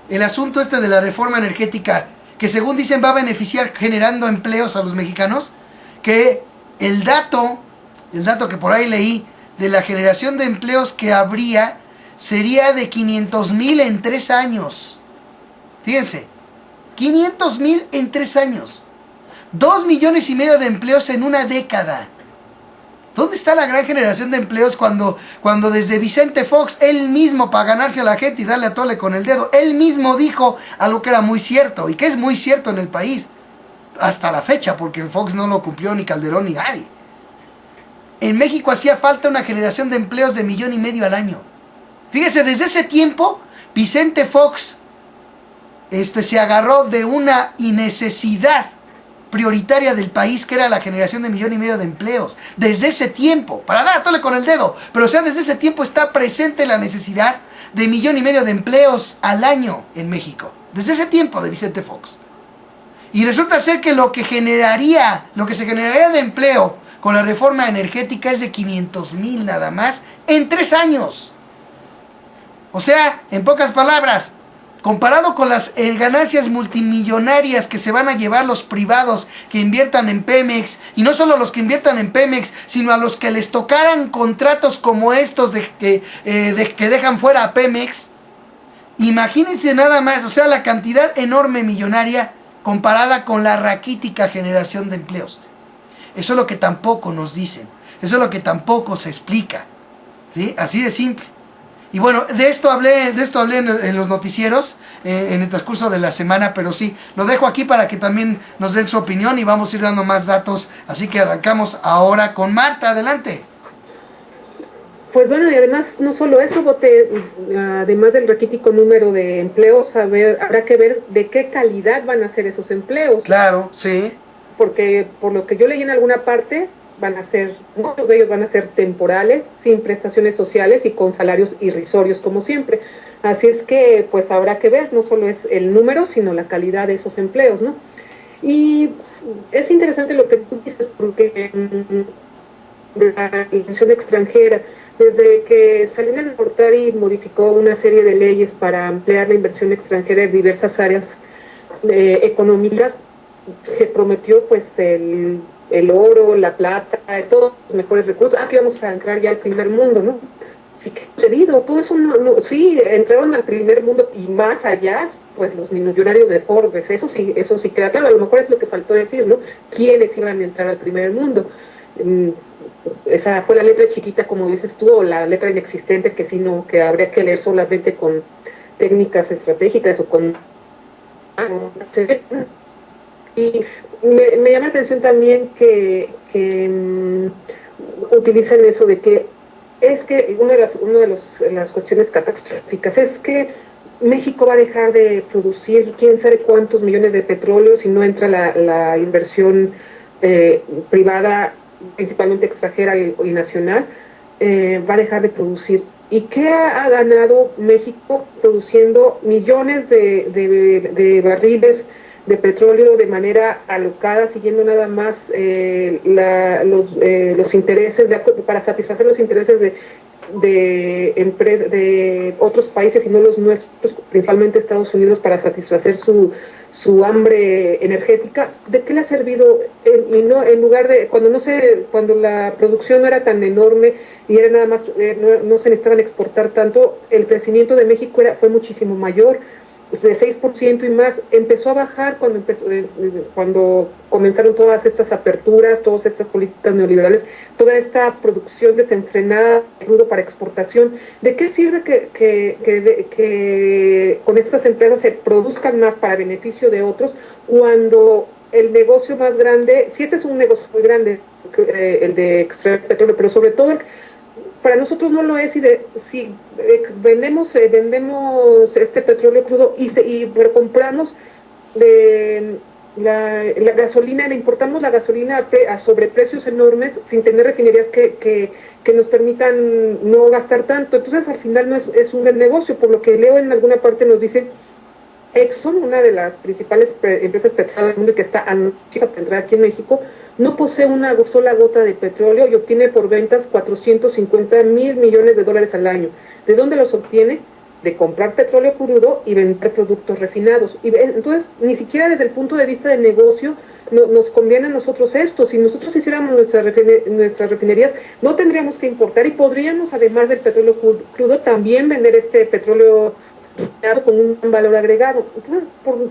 el asunto de la reforma energética, que según dicen va a beneficiar generando empleos a los mexicanos, que el dato que por ahí leí de la generación de empleos que habría sería de 500,000 en 3 años. Fíjense, 500,000 en 3 años. 2,5 millones de empleos en una década. ¿Dónde está la gran generación de empleos cuando desde Vicente Fox, él mismo, para ganarse a la gente y darle a tole con el dedo, él mismo dijo algo que era muy cierto, y que es muy cierto en el país, hasta la fecha, porque Fox no lo cumplió ni Calderón ni nadie? En México hacía falta una generación de empleos de 1,5 millones al año. Fíjese, desde ese tiempo, Vicente Fox se agarró de una necesidad prioritaria del país, que era la generación de 1,5 millones de empleos. Desde ese tiempo, para dar a tole con el dedo, pero o sea, desde ese tiempo está presente la necesidad de 1,5 millones de empleos al año en México. Desde ese tiempo de Vicente Fox. Y resulta ser que lo que se generaría de empleo con la reforma energética es de 500,000 nada más en 3 años. O sea, en pocas palabras, comparado con las ganancias multimillonarias que se van a llevar los privados que inviertan en Pemex, y no solo los que inviertan en Pemex, sino a los que les tocaran contratos como estos que dejan fuera a Pemex, imagínense nada más, o sea, la cantidad enorme millonaria comparada con la raquítica generación de empleos. Eso es lo que tampoco nos dicen. Eso es lo que tampoco se explica, ¿sí? Así de simple. Y bueno, de esto hablé en los noticieros en el transcurso de la semana, pero sí, lo dejo aquí para que también nos den su opinión y vamos a ir dando más datos. Así que arrancamos ahora con Marta, adelante. Pues bueno, y además no solo eso, Bote, además del raquítico número de empleos, habrá que ver de qué calidad van a ser esos empleos. Claro, sí. Porque por lo que yo leí en alguna parte, muchos de ellos van a ser temporales, sin prestaciones sociales y con salarios irrisorios como siempre. Así es que pues habrá que ver, no solo es el número, sino la calidad de esos empleos, ¿no? Y es interesante lo que tú dices, porque la inversión extranjera, desde que Salinas de Gortari modificó una serie de leyes para ampliar la inversión extranjera en diversas áreas económicas, se prometió pues el oro, la plata, todos los mejores recursos. Aquí vamos a entrar ya al primer mundo, ¿no? ¿Y qué ha sucedido? Todo eso sí, entraron al primer mundo y más allá, pues los millonarios de Forbes, eso sí queda claro, a lo mejor es lo que faltó decir, ¿no? ¿Quiénes iban a entrar al primer mundo? Esa fue la letra chiquita, como dices tú, o la letra inexistente que habría que leer solamente con técnicas estratégicas o con... Y me llama la atención también que utilizan eso de que es que una de las cuestiones catastróficas es que México va a dejar de producir quién sabe cuántos millones de petróleo si no entra la inversión privada, principalmente extranjera y nacional, va a dejar de producir. ¿Y qué ha ganado México produciendo millones de barriles de petróleo de manera alocada, siguiendo nada más los intereses, para satisfacer los intereses de otros países y no los nuestros, principalmente Estados Unidos, para satisfacer su hambre energética? ¿De qué le ha servido? En lugar de, cuando la producción no era tan enorme y era nada más, no se necesitaban exportar tanto, el crecimiento de México fue muchísimo mayor, de 6% y más. Empezó a bajar cuando comenzaron todas estas aperturas, todas estas políticas neoliberales, toda esta producción desenfrenada de crudo para exportación. ¿De qué sirve que con estas empresas se produzcan más para beneficio de otros cuando el negocio más grande, si este es un negocio muy grande, el de extraer petróleo, pero sobre todo para nosotros no lo es, si vendemos este petróleo crudo pero compramos la gasolina, le importamos la gasolina a sobreprecios enormes sin tener refinerías que nos permitan no gastar tanto. Entonces al final no es un buen negocio. Por lo que leo en alguna parte nos dice Exxon, una de las principales empresas petroleras del mundo y que está anunciada para entrar aquí en México, no posee una sola gota de petróleo y obtiene por ventas 450,000 millones de dólares al año. ¿De dónde los obtiene? De comprar petróleo crudo y vender productos refinados. Y entonces, ni siquiera desde el punto de vista del negocio nos conviene a nosotros esto. Si nosotros hiciéramos nuestras refinerías, no tendríamos que importar y podríamos, además del petróleo crudo, también vender este petróleo con un valor agregado. Entonces,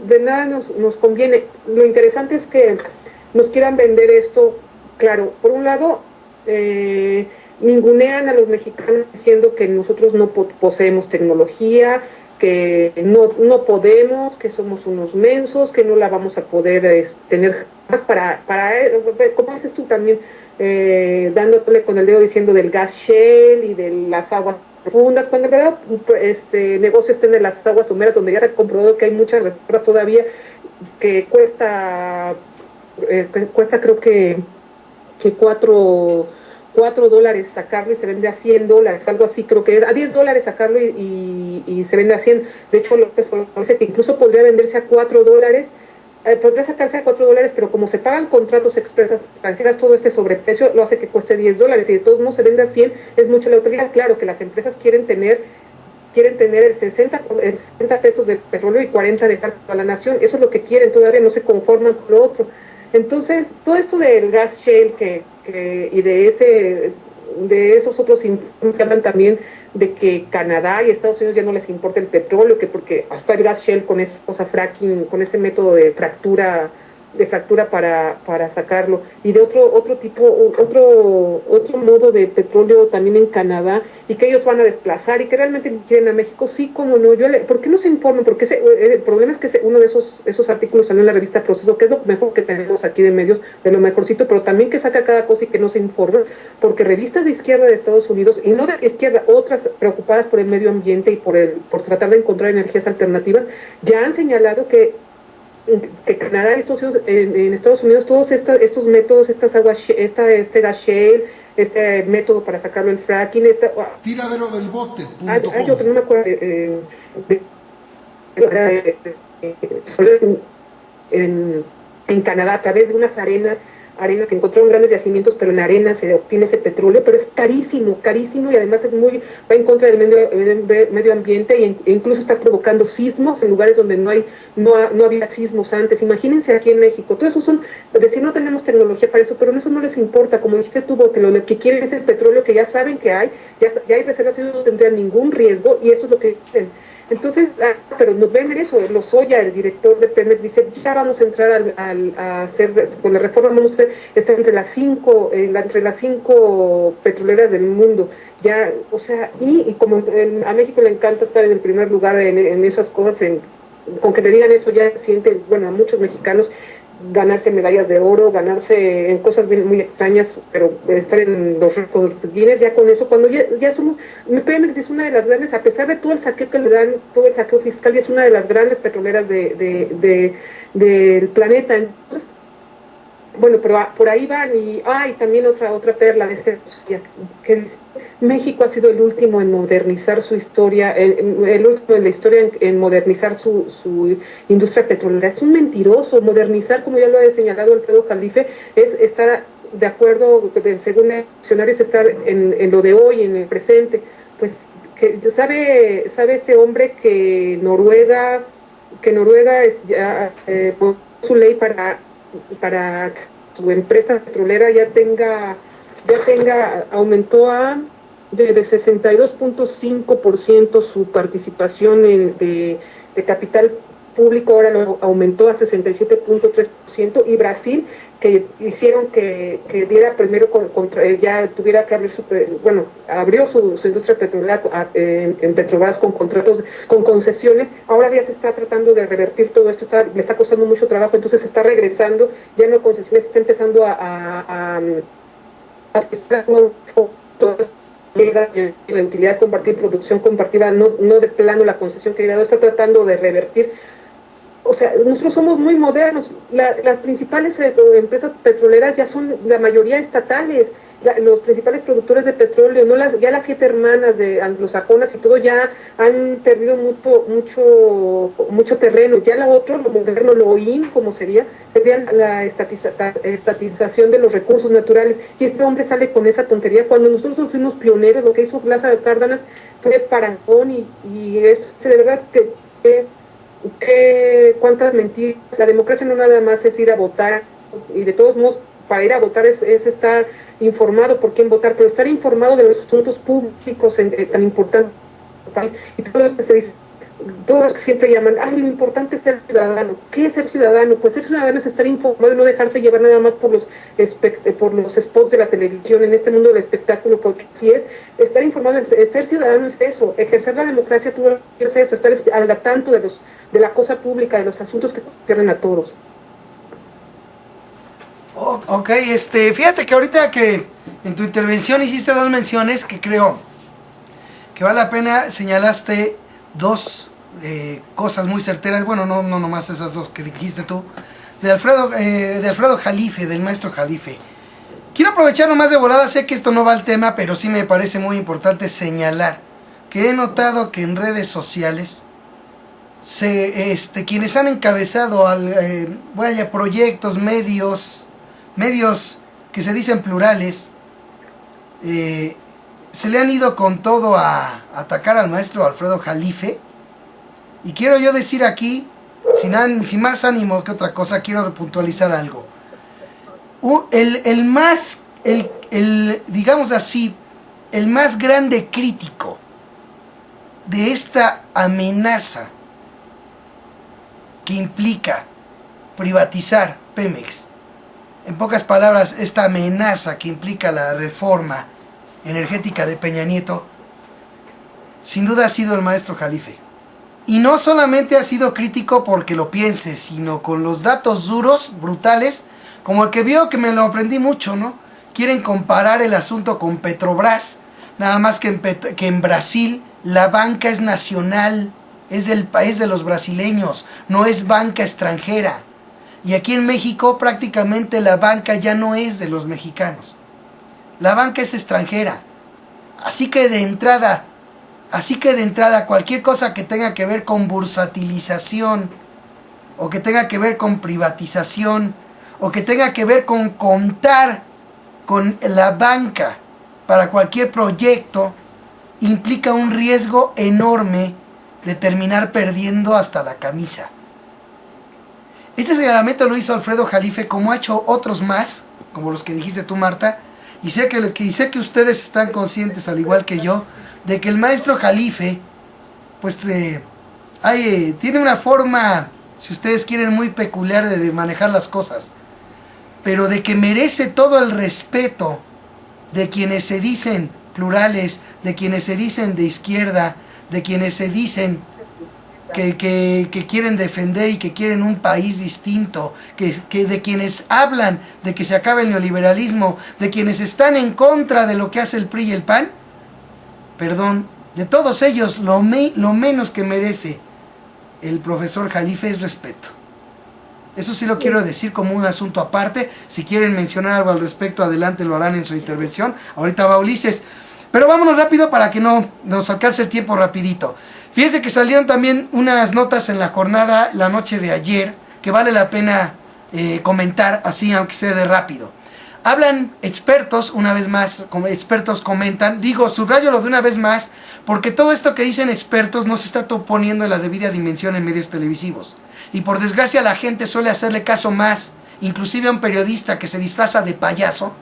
de nada nos conviene. Lo interesante es que nos quieran vender esto, claro, por un lado, ningunean a los mexicanos diciendo que nosotros no poseemos tecnología, que no podemos, que somos unos mensos, que no la vamos a poder tener más para como dices tú también, dándole con el dedo diciendo del gas shale y de las aguas profundas, cuando en verdad negocio estén en las aguas someras, donde ya se ha comprobado que hay muchas reservas todavía, que cuesta creo que $4 sacarlo y se vende a $100, algo así, creo que es a $10 sacarlo y se vende a 100. De hecho, López dice que incluso podría venderse a $4, podría sacarse a $4, pero como se pagan contratos expresas extranjeras, todo este sobreprecio lo hace que cueste $10 y de todos modos se vende a 100, es mucha la utilidad. Claro que las empresas quieren tener el 60 pesos de petróleo y 40 de gas a la nación, eso es lo que quieren, todavía no se conforman con lo otro. Entonces, todo esto del gas shale y de esos otros informes hablan también de que Canadá y Estados Unidos ya no les importa el petróleo, que porque hasta el gas shale con esa cosa fracking, con ese método de fractura de fractura para sacarlo, y de otro tipo, otro modo de petróleo también en Canadá, y que ellos van a desplazar y que realmente quieren a México. Sí, como no, ¿por qué no se informan? Porque el problema es que uno de esos artículos salió en la revista Proceso, que es lo mejor que tenemos aquí de medios, de lo mejorcito, pero también que saca cada cosa y que no se informa, porque revistas de izquierda de Estados Unidos, y no de izquierda, otras preocupadas por el medio ambiente y por tratar de encontrar energías alternativas, ya han señalado que Canadá, en Estados Unidos, todos estos métodos, estas aguas, este gas shale, este método para sacarlo el fracking, hay otro, no me acuerdo, en Canadá, a través de unas arenas que encontraron grandes yacimientos, pero en arena se obtiene ese petróleo, pero es carísimo, y además va en contra del medio ambiente, e incluso está provocando sismos en lugares donde no había sismos antes. Imagínense aquí en México, todo eso son, decir, no tenemos tecnología para eso, pero eso no les importa, como dijiste tú, lo que quieren es el petróleo que ya saben que hay, ya hay reservas, y no tendrían ningún riesgo, y eso es lo que dicen. Entonces, pero nos ven en eso. Lozoya, el director de Pemex, dice, ya vamos a entrar a hacer, con la reforma vamos a estar entre las cinco petroleras del mundo. Ya, o sea, y como a México le encanta estar en el primer lugar en esas cosas, con que te digan eso ya sienten, bueno, a muchos mexicanos, ganarse medallas de oro, ganarse en cosas muy extrañas, pero estar en los récords Guinness, ya con eso, cuando ya somos, Pemex es una de las grandes, a pesar de todo el saqueo que le dan, todo el saqueo fiscal, y es una de las grandes petroleras del planeta. Entonces, bueno, pero por ahí van, y también otra perla de que dice, México ha sido el último en modernizar su historia, el último en la historia en modernizar su industria petrolera. Es un mentiroso. Modernizar, como ya lo ha señalado Alfredo Jalife, es estar de acuerdo, según el diccionario, es estar en lo de hoy, en el presente. Pues que sabe este hombre que Noruega es ya su ley para su empresa petrolera aumentó de 62.5% su participación de capital público, ahora lo aumentó a 67.3%, y Brasil, que hicieron que diera primero ya tuviera que abrir abrió su industria petrolera en Petrobras con contratos, con concesiones. Ahora ya se está tratando de revertir todo esto, le está costando mucho trabajo, entonces se está regresando, ya no concesiones, está empezando a la utilidad compartida, producción compartida, no de plano la concesión que ha dado, está tratando de revertir. O sea, nosotros somos muy modernos. Las principales empresas petroleras ya son la mayoría estatales. Los principales productores de petróleo, ya las 7 hermanas de anglosajonas y todo, ya han perdido mucho terreno. Ya lo moderno, lo OIM, como sería la estatización de los recursos naturales. Y este hombre sale con esa tontería cuando nosotros fuimos pioneros. Lo que hizo Lázaro Cárdenas fue parangón, y esto, de verdad que cuántas mentiras. La democracia no nada más es ir a votar, y de todos modos para ir a votar es estar informado por quién votar, pero estar informado de los asuntos públicos tan importantes del país. Y todos los que siempre llaman, lo importante es ser ciudadano. ¿Qué es ser ciudadano? Pues ser ciudadano es estar informado y no dejarse llevar nada más por los spots de la televisión en este mundo del espectáculo, porque si es estar informado, ser ciudadano es eso, ejercer la democracia, tú es eso, estar al tanto de la cosa pública, de los asuntos que conciernen a todos. Ok, fíjate que ahorita que en tu intervención hiciste 2 menciones que creo que vale la pena, señalaste 2 cosas muy certeras, bueno, no nomás esas 2 que dijiste tú, de Alfredo Jalife, del maestro Jalife. Quiero aprovechar nomás de volada, sé que esto no va al tema, pero sí me parece muy importante señalar que he notado que en redes sociales quienes han encabezado proyectos, medios que se dicen plurales, se le han ido con todo a atacar al maestro Alfredo Jalife. Y quiero yo decir aquí, sin más ánimo que otra cosa, quiero puntualizar algo. Digamos así, el más grande crítico de esta amenaza que implica privatizar Pemex. En pocas palabras, esta amenaza que implica la reforma energética de Peña Nieto, sin duda ha sido el maestro Jalife. Y no solamente ha sido crítico porque lo piense, sino con los datos duros, brutales, como el que vio, que me lo aprendí mucho, ¿no? Quieren comparar el asunto con Petrobras, nada más que en Brasil la banca es nacional, es del país de los brasileños, no es banca extranjera. Y aquí en México prácticamente la banca ya no es de los mexicanos. La banca es extranjera. Así que de entrada cualquier cosa que tenga que ver con bursatilización, o que tenga que ver con privatización, o que tenga que ver con contar con la banca para cualquier proyecto, implica un riesgo enorme de terminar perdiendo hasta la camisa. Este señalamiento lo hizo Alfredo Jalife, como ha hecho otros más, como los que dijiste tú, Marta, y sé que ustedes están conscientes, al igual que yo, de que el maestro Jalife, pues tiene una forma, si ustedes quieren, muy peculiar de manejar las cosas, pero de que merece todo el respeto de quienes se dicen plurales, de quienes se dicen de izquierda, de quienes se dicen que quieren defender y que quieren un país distinto, de quienes hablan de que se acabe el neoliberalismo, de quienes están en contra de lo que hace el PRI y el PAN. Perdón, de todos ellos lo menos que merece el profesor Jalife es respeto. Eso sí lo quiero decir como un asunto aparte. Si quieren mencionar algo al respecto, adelante, lo harán en su intervención. Ahorita va Ulises. Pero vámonos rápido para que no nos alcance el tiempo rapidito. Fíjense que salieron también unas notas en la jornada, la noche de ayer, que vale la pena comentar así, aunque sea de rápido. Hablan expertos, una vez más, como expertos comentan, subrayo lo de una vez más, porque todo esto que dicen expertos no se está poniendo en la debida dimensión en medios televisivos. Y por desgracia la gente suele hacerle caso más, inclusive a un periodista que se disfraza de payaso,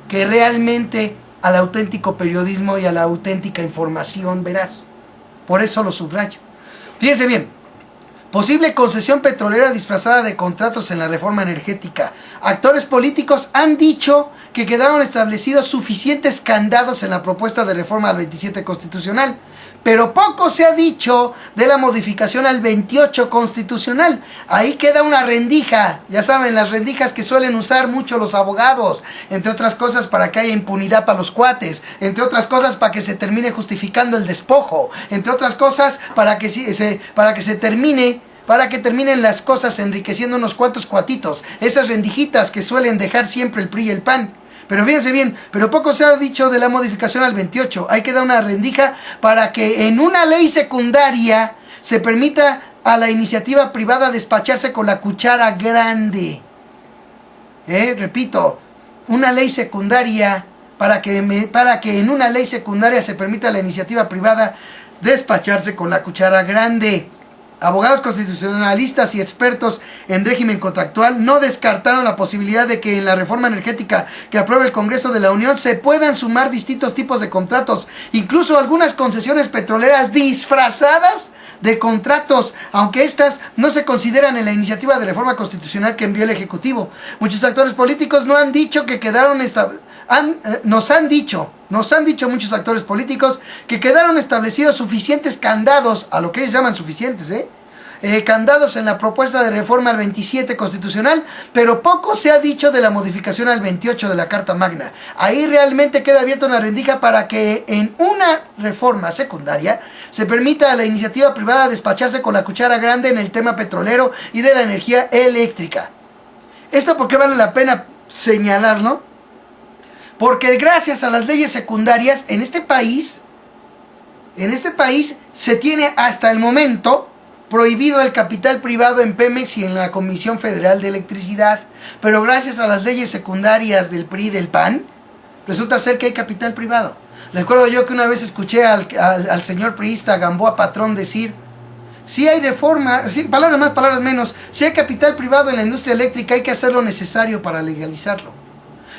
que realmente al auténtico periodismo y a la auténtica información veraz. Por eso lo subrayo. Fíjense bien. Posible concesión petrolera disfrazada de contratos en la reforma energética. Actores políticos han dicho que quedaron establecidos suficientes candados en la propuesta de reforma al 27 constitucional. Pero poco se ha dicho de la modificación al 28 constitucional. Ahí queda una rendija. Ya saben, las rendijas que suelen usar mucho los abogados. Entre otras cosas para que haya impunidad para los cuates. Entre otras cosas para que se termine justificando el despojo. Entre otras cosas para que terminen las cosas enriqueciendo unos cuantos cuatitos. Esas rendijitas que suelen dejar siempre el PRI y el PAN. Pero fíjense bien, pero poco se ha dicho de la modificación al 28. Hay que dar una rendija para que en una ley secundaria se permita a la iniciativa privada despacharse con la cuchara grande. Repito, una ley secundaria para que en una ley secundaria se permita a la iniciativa privada despacharse con la cuchara grande. Abogados constitucionalistas y expertos en régimen contractual no descartaron la posibilidad de que en la reforma energética que apruebe el Congreso de la Unión se puedan sumar distintos tipos de contratos, incluso algunas concesiones petroleras disfrazadas de contratos, aunque estas no se consideran en la iniciativa de reforma constitucional que envió el Ejecutivo. Muchos actores políticos no han dicho que quedaron nos han dicho muchos actores políticos que quedaron establecidos suficientes candados, a lo que ellos llaman suficientes, candados en la propuesta de reforma al 27 constitucional, pero poco se ha dicho de la modificación al 28 de la Carta Magna. Ahí realmente queda abierta una rendija para que en una reforma secundaria se permita a la iniciativa privada despacharse con la cuchara grande en el tema petrolero y de la energía eléctrica. Esto porque vale la pena señalarlo, porque gracias a las leyes secundarias en este país se tiene hasta el momento prohibido el capital privado en Pemex y en la Comisión Federal de Electricidad. Pero gracias a las leyes secundarias del PRI y del PAN, resulta ser que hay capital privado. Recuerdo yo que una vez escuché al señor priista Gamboa Patrón decir: si hay reforma, palabras más, palabras menos, si hay capital privado en la industria eléctrica, hay que hacer lo necesario para legalizarlo.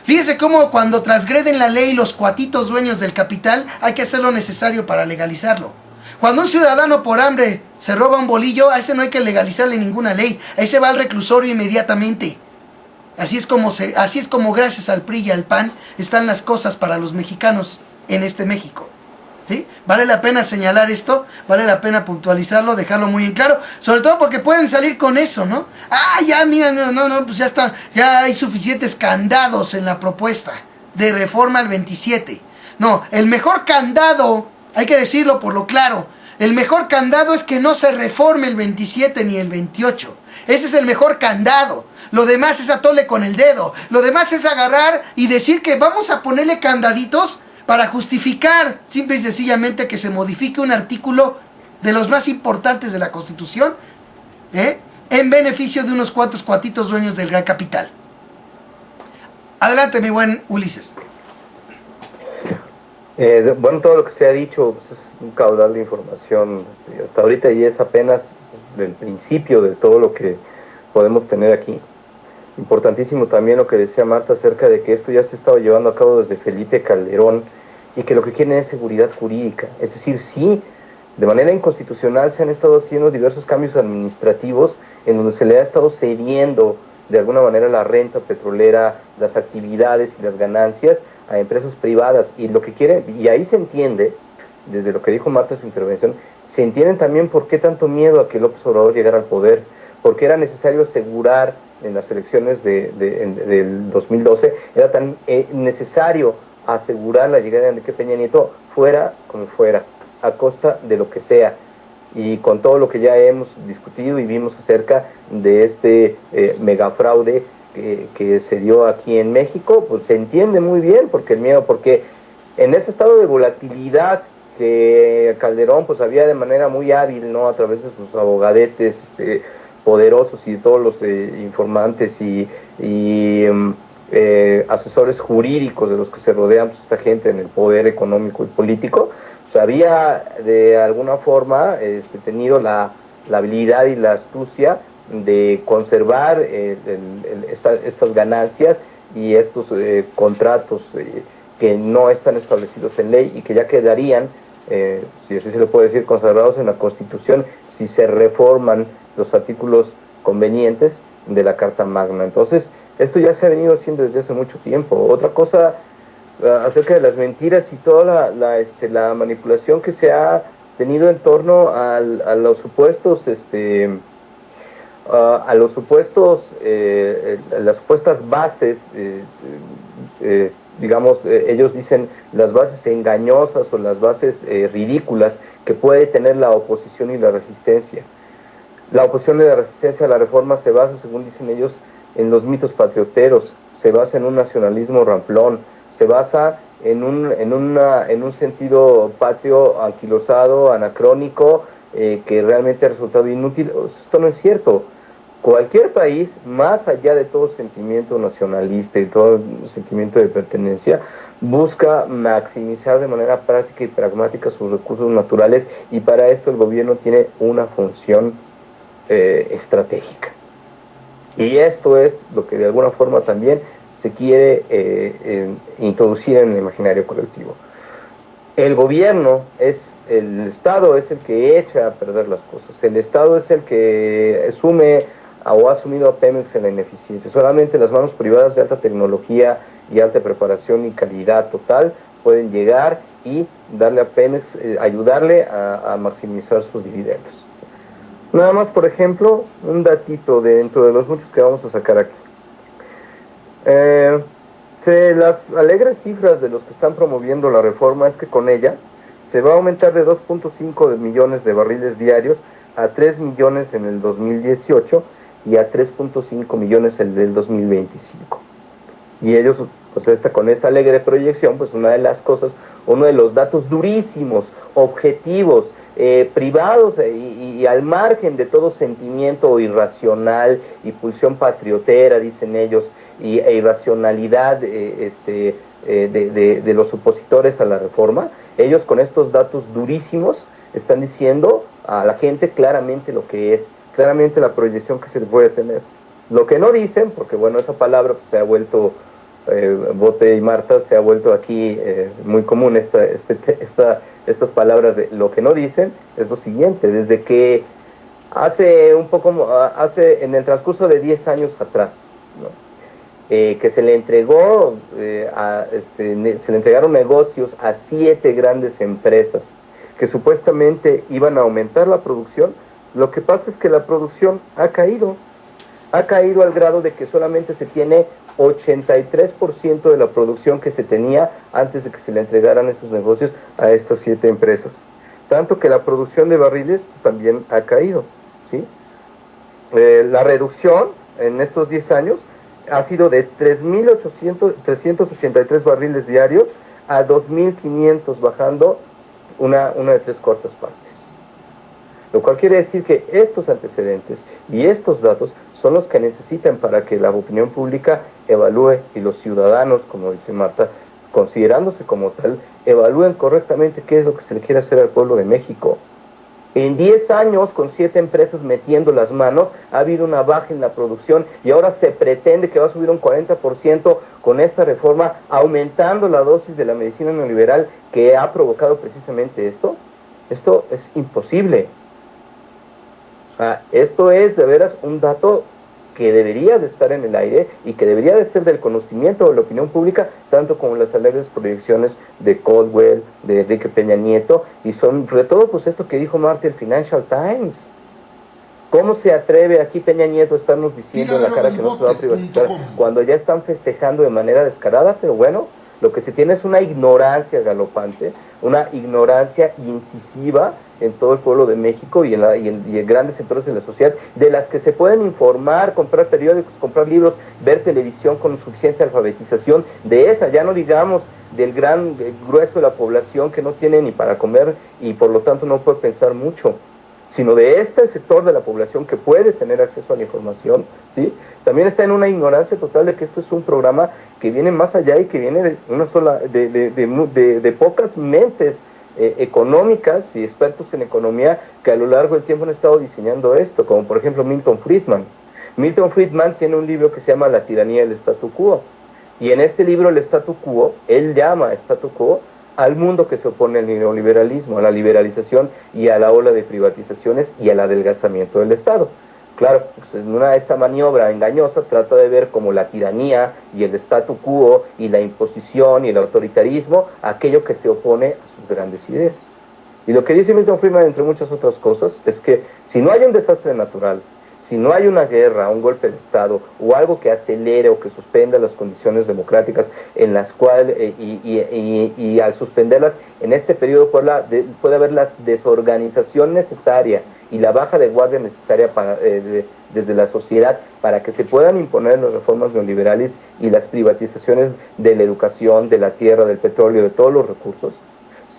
Fíjese cómo cuando transgreden la ley los cuatitos dueños del capital, hay que hacer lo necesario para legalizarlo. Cuando un ciudadano por hambre se roba un bolillo, a ese no hay que legalizarle ninguna ley, a ese va al reclusorio inmediatamente. Así es como gracias al PRI y al PAN están las cosas para los mexicanos en este México. ¿Sí? Vale la pena señalar esto, vale la pena puntualizarlo, dejarlo muy en claro, sobre todo porque pueden salir con eso, ¿no? Ah, ya, mira, no, pues ya está, ya hay suficientes candados en la propuesta de reforma al 27. No, el mejor candado, hay que decirlo por lo claro, el mejor candado es que no se reforme el 27 ni el 28. Ese es el mejor candado. Lo demás es atole con el dedo. Lo demás es agarrar y decir que vamos a ponerle candaditos para justificar simple y sencillamente que se modifique un artículo de los más importantes de la Constitución, en beneficio de unos cuantos cuatitos dueños del gran capital. Adelante, mi buen Ulises. Bueno, todo lo que se ha dicho pues, es un caudal de información hasta ahorita y es apenas el principio de todo lo que podemos tener aquí. Importantísimo también lo que decía Marta acerca de que esto ya se estaba llevando a cabo desde Felipe Calderón y que lo que quieren es seguridad jurídica. Es decir, sí, de manera inconstitucional se han estado haciendo diversos cambios administrativos en donde se le ha estado cediendo de alguna manera la renta petrolera, las actividades y las ganancias a empresas privadas. Y lo que quieren, y ahí se entiende, desde lo que dijo Marta en su intervención, se entienden también por qué tanto miedo a que López Obrador llegara al poder, porque era necesario asegurar en las elecciones del 2012, era tan necesario asegurar la llegada de Enrique Peña Nieto, fuera como fuera, a costa de lo que sea. Y con todo lo que ya hemos discutido y vimos acerca de este megafraude que se dio aquí en México, pues se entiende muy bien porque el miedo, porque en ese estado de volatilidad que Calderón pues había de manera muy hábil, ¿no? A través de sus abogadetes, poderosos y de todos los informantes y asesores jurídicos de los que se rodean pues, esta gente en el poder económico y político, pues, había de alguna forma tenido la habilidad y la astucia de conservar estas ganancias y estos contratos que no están establecidos en ley y que ya quedarían, si así se le puede decir, consagrados en la Constitución si se reforman los artículos convenientes de la Carta Magna. Entonces, esto ya se ha venido haciendo desde hace mucho tiempo. Otra cosa acerca de las mentiras y toda la manipulación que se ha tenido en torno a los supuestos, las supuestas bases, digamos, ellos dicen las bases engañosas o las bases ridículas que puede tener la oposición y la resistencia. La oposición y la resistencia a la reforma se basa, según dicen ellos, en los mitos patrioteros, se basa en un nacionalismo ramplón, se basa en un sentido patrio anquilosado, anacrónico, que realmente ha resultado inútil. Esto no es cierto. Cualquier país, más allá de todo sentimiento nacionalista y todo sentimiento de pertenencia, busca maximizar de manera práctica y pragmática sus recursos naturales y para esto el gobierno tiene una función estratégica. Y esto es lo que de alguna forma también se quiere introducir en el imaginario colectivo. El gobierno el Estado es el que echa a perder las cosas, el Estado es el que asume o ha asumido a Pemex en la ineficiencia. Solamente las manos privadas de alta tecnología y alta preparación y calidad total pueden llegar y darle a Pemex, ayudarle a maximizar sus dividendos. Nada más, por ejemplo, un datito dentro de los muchos que vamos a sacar aquí. Las alegres cifras de los que están promoviendo la reforma es que con ella se va a aumentar de 2.5 millones de barriles diarios a 3 millones en el 2018 y a 3.5 millones en el 2025. Y ellos, pues con esta alegre proyección, pues una de las cosas, uno de los datos durísimos, objetivos, privados y al margen de todo sentimiento irracional y pulsión patriotera, dicen ellos, e irracionalidad de los opositores a la reforma, ellos con estos datos durísimos están diciendo a la gente claramente lo que es, claramente la proyección que se les puede tener. Lo que no dicen, porque bueno, esa palabra pues, se ha vuelto, Bote y Marta, se ha vuelto aquí muy común estas palabras de lo que no dicen, es lo siguiente: desde que hace en el transcurso de 10 años atrás, ¿no? que se le entregó, se le entregaron negocios a 7 grandes empresas que supuestamente iban a aumentar la producción. Lo que pasa es que la producción ha caído al grado de que solamente se tiene 83% de la producción que se tenía antes de que se le entregaran esos negocios a estas 7 empresas. Tanto que la producción de barriles también ha caído, ¿sí? La reducción en estos 10 años ha sido de 383 barriles diarios a 2.500, bajando una de 3 cuartas partes. Lo cual quiere decir que estos antecedentes y estos datos son los que necesitan para que la opinión pública evalúe y los ciudadanos, como dice Marta, considerándose como tal, evalúen correctamente qué es lo que se le quiere hacer al pueblo de México. En 10 años, con 7 empresas metiendo las manos, ha habido una baja en la producción y ahora se pretende que va a subir un 40% con esta reforma, aumentando la dosis de la medicina neoliberal que ha provocado precisamente esto. Esto es imposible. Esto es de veras un dato que debería de estar en el aire y que debería de ser del conocimiento de la opinión pública, tanto como las alegres proyecciones de Caldwell, de Enrique Peña Nieto, y sobre todo pues esto que dijo Marta, el Financial Times. ¿Cómo se atreve aquí Peña Nieto a estarnos diciendo en la cara que no se va a privatizar cuando ya están festejando de manera descarada? Pero bueno, lo que se tiene es una ignorancia galopante, una ignorancia incisiva en todo el pueblo de México y en grandes sectores de la sociedad, de las que se pueden informar, comprar periódicos, comprar libros, ver televisión con suficiente alfabetización. De esa, ya no digamos del gran grueso de la población que no tiene ni para comer y por lo tanto no puede pensar mucho, sino de este sector de la población que puede tener acceso a la información, ¿sí? También está en una ignorancia total de que esto es un programa que viene más allá y que viene de una sola, de pocas mentes económicas y expertos en economía que a lo largo del tiempo han estado diseñando esto, como por ejemplo Milton Friedman. Milton Friedman tiene un libro que se llama La tiranía del statu quo, y en este libro el statu quo, él llama statu quo al mundo que se opone al neoliberalismo, a la liberalización y a la ola de privatizaciones y al adelgazamiento del Estado. Claro, pues en esta maniobra engañosa trata de ver como la tiranía y el statu quo y la imposición y el autoritarismo aquello que se opone a sus grandes ideas. Y lo que dice Milton Friedman, entre muchas otras cosas, es que si no hay un desastre natural, si no hay una guerra, un golpe de Estado o algo que acelere o que suspenda las condiciones democráticas en las cuales, y al suspenderlas en este periodo puede haber la desorganización necesaria y la baja de guardia necesaria desde la sociedad para que se puedan imponer las reformas neoliberales y las privatizaciones de la educación, de la tierra, del petróleo, de todos los recursos.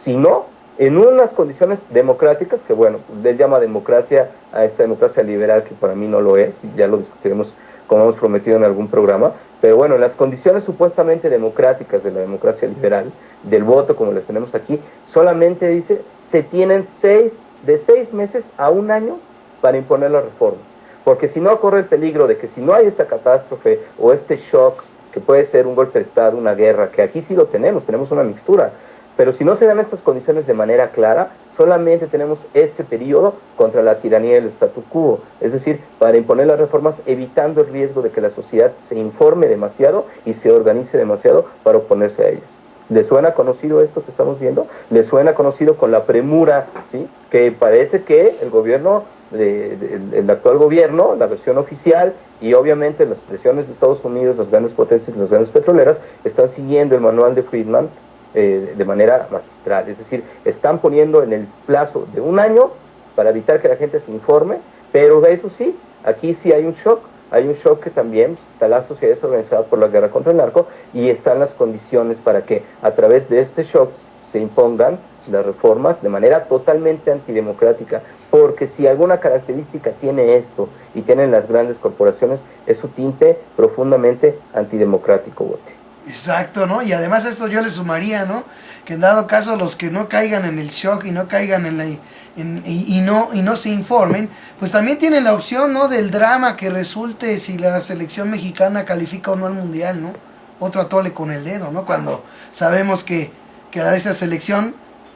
Si no, en unas condiciones democráticas, que bueno, él llama democracia a esta democracia liberal, que para mí no lo es, y ya lo discutiremos como hemos prometido en algún programa, pero bueno, en las condiciones supuestamente democráticas de la democracia liberal, del voto como las tenemos aquí, solamente dice, se tienen de 6 meses a 1 año para imponer las reformas, porque si no corre el peligro de que si no hay esta catástrofe o este shock, que puede ser un golpe de Estado, una guerra, que aquí sí lo tenemos una mixtura, pero si no se dan estas condiciones de manera clara, solamente tenemos ese periodo contra la tiranía del statu quo, es decir, para imponer las reformas evitando el riesgo de que la sociedad se informe demasiado y se organice demasiado para oponerse a ellas. ¿Les suena conocido esto que estamos viendo? ¿Les suena conocido con la premura, ¿sí? Que parece que el gobierno, el actual gobierno, la versión oficial y obviamente las presiones de Estados Unidos, las grandes potencias y las grandes petroleras están siguiendo el manual de Friedman de manera magistral, es decir, están poniendo en el plazo de 1 año para evitar que la gente se informe, pero eso sí, aquí sí hay un shock que también está la sociedad desorganizada por la guerra contra el narco y están las condiciones para que a través de este shock se impongan las reformas de manera totalmente antidemocrática, porque si alguna característica tiene esto y tienen las grandes corporaciones, es su tinte profundamente antidemocrático, Bote. Exacto, ¿no? Y además a esto yo le sumaría, ¿no? Que en dado caso los que no caigan en el shock y no caigan y no se informen, pues también tienen la opción, ¿no? Del drama que resulte si la selección mexicana califica o no al mundial, ¿no? Otro atole con el dedo, ¿no? Cuando sabemos que a esa selección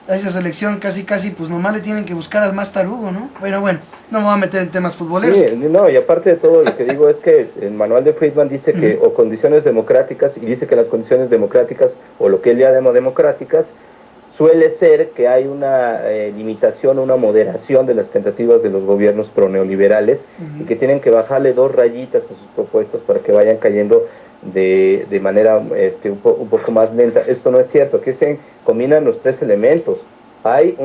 a esa selección casi pues nomás le tienen que buscar al más tarugo, ¿no? Pero bueno, no me voy a meter en temas futboleros. Sí, no, y aparte de todo, lo que digo es que el manual de Friedman dice que o condiciones democráticas, y dice que las condiciones democráticas, o lo que él llama democráticas, suele ser que hay una limitación, una moderación de las tentativas de los gobiernos proneoliberales, y que tienen que bajarle 2 rayitas a sus propuestas para que vayan cayendo de manera un poco más lenta. Esto no es cierto. Aquí se combinan los 3 elementos. Hay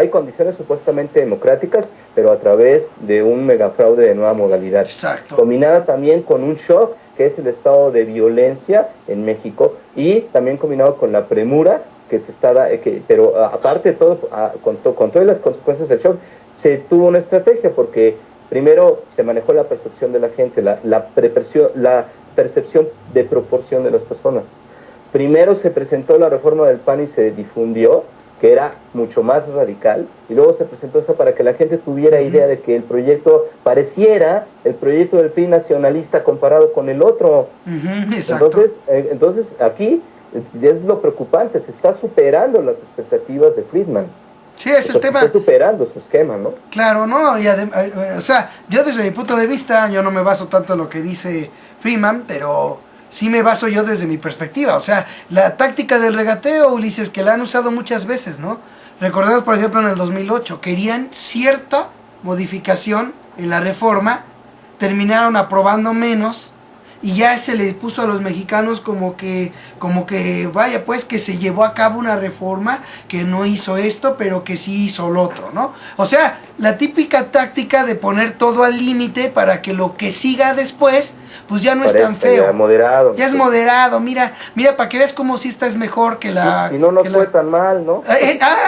condiciones supuestamente democráticas, pero a través de un megafraude de nueva modalidad. Exacto. Combinada también con un shock, que es el estado de violencia en México, y también combinado con la premura que se está pero aparte de todo, con todas las consecuencias del shock, se tuvo una estrategia, porque primero se manejó la percepción de la gente, la percepción de proporción de las personas. Primero se presentó la reforma del PAN y se difundió, que era mucho más radical, y luego se presentó esta para que la gente tuviera idea de que el proyecto pareciera el proyecto del PRI nacionalista comparado con el otro. Exacto. Entonces aquí es lo preocupante, se está superando las expectativas de Friedman. Sí, es el tema. Se está superando su esquema, ¿no? Claro, no, o sea, yo desde mi punto de vista, yo no me baso tanto en lo que dice Friedman, pero sí me baso yo desde mi perspectiva. O sea, la táctica del regateo, Ulises, que la han usado muchas veces, ¿no? Recordemos, por ejemplo, en el 2008, querían cierta modificación en la reforma, terminaron aprobando menos, y ya se les puso a los mexicanos como que vaya, pues, que se llevó a cabo una reforma que no hizo esto, pero que sí hizo lo otro, ¿no? O sea, la típica táctica de poner todo al límite para que lo que siga después, pues ya no es tan feo. Ya moderado. Ya es moderado, mira, para que veas cómo sí esta es mejor que la... Si no nos fue tan mal, ¿no?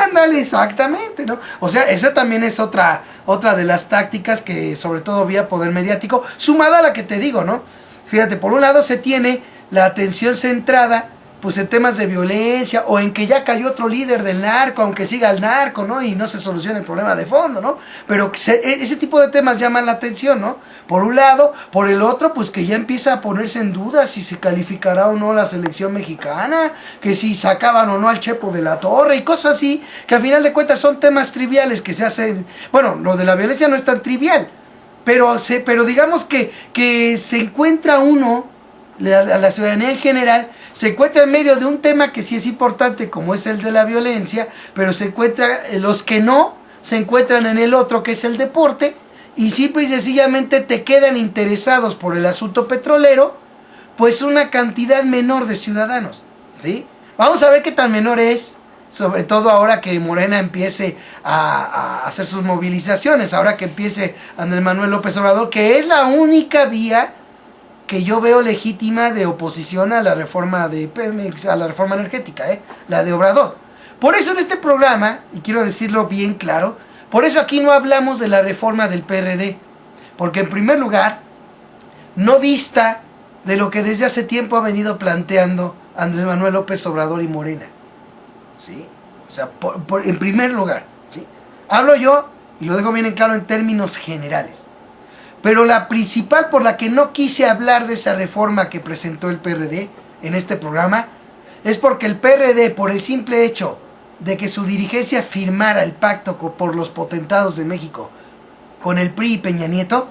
Ándale, exactamente, ¿no? O sea, esa también es otra de las tácticas que, sobre todo vía poder mediático, sumada a la que te digo, ¿no? Fíjate, por un lado se tiene la atención centrada pues en temas de violencia, o en que ya cayó otro líder del narco, aunque siga el narco, ¿no? Y no se soluciona el problema de fondo, ¿no? Pero ese tipo de temas llaman la atención, ¿no? Por un lado, por el otro, pues que ya empieza a ponerse en duda si se calificará o no la selección mexicana, que si sacaban o no al Chepo de la Torre, y cosas así, que al final de cuentas son temas triviales que se hacen. Bueno, lo de la violencia no es tan trivial, pero digamos que se encuentra uno, la ciudadanía en general, se encuentra en medio de un tema que sí es importante, como es el de la violencia, pero se encuentra, los que no, se encuentran en el otro, que es el deporte, y simple y sencillamente te quedan interesados por el asunto petrolero, pues una cantidad menor de ciudadanos, ¿sí? Vamos a ver qué tan menor es, sobre todo ahora que Morena empiece a hacer sus movilizaciones, ahora que empiece Andrés Manuel López Obrador, que es la única vía que yo veo legítima de oposición a la reforma de Pemex, a la reforma energética, la de Obrador. Por eso en este programa, y quiero decirlo bien claro, por eso aquí no hablamos de la reforma del PRD, porque en primer lugar, no dista de lo que desde hace tiempo ha venido planteando Andrés Manuel López Obrador y Morena, ¿sí? O sea, en primer lugar, ¿sí? Hablo yo, y lo dejo bien en claro en términos generales. Pero la principal por la que no quise hablar de esa reforma que presentó el PRD en este programa es porque el PRD, por el simple hecho de que su dirigencia firmara el pacto por los potentados de México con el PRI y Peña Nieto,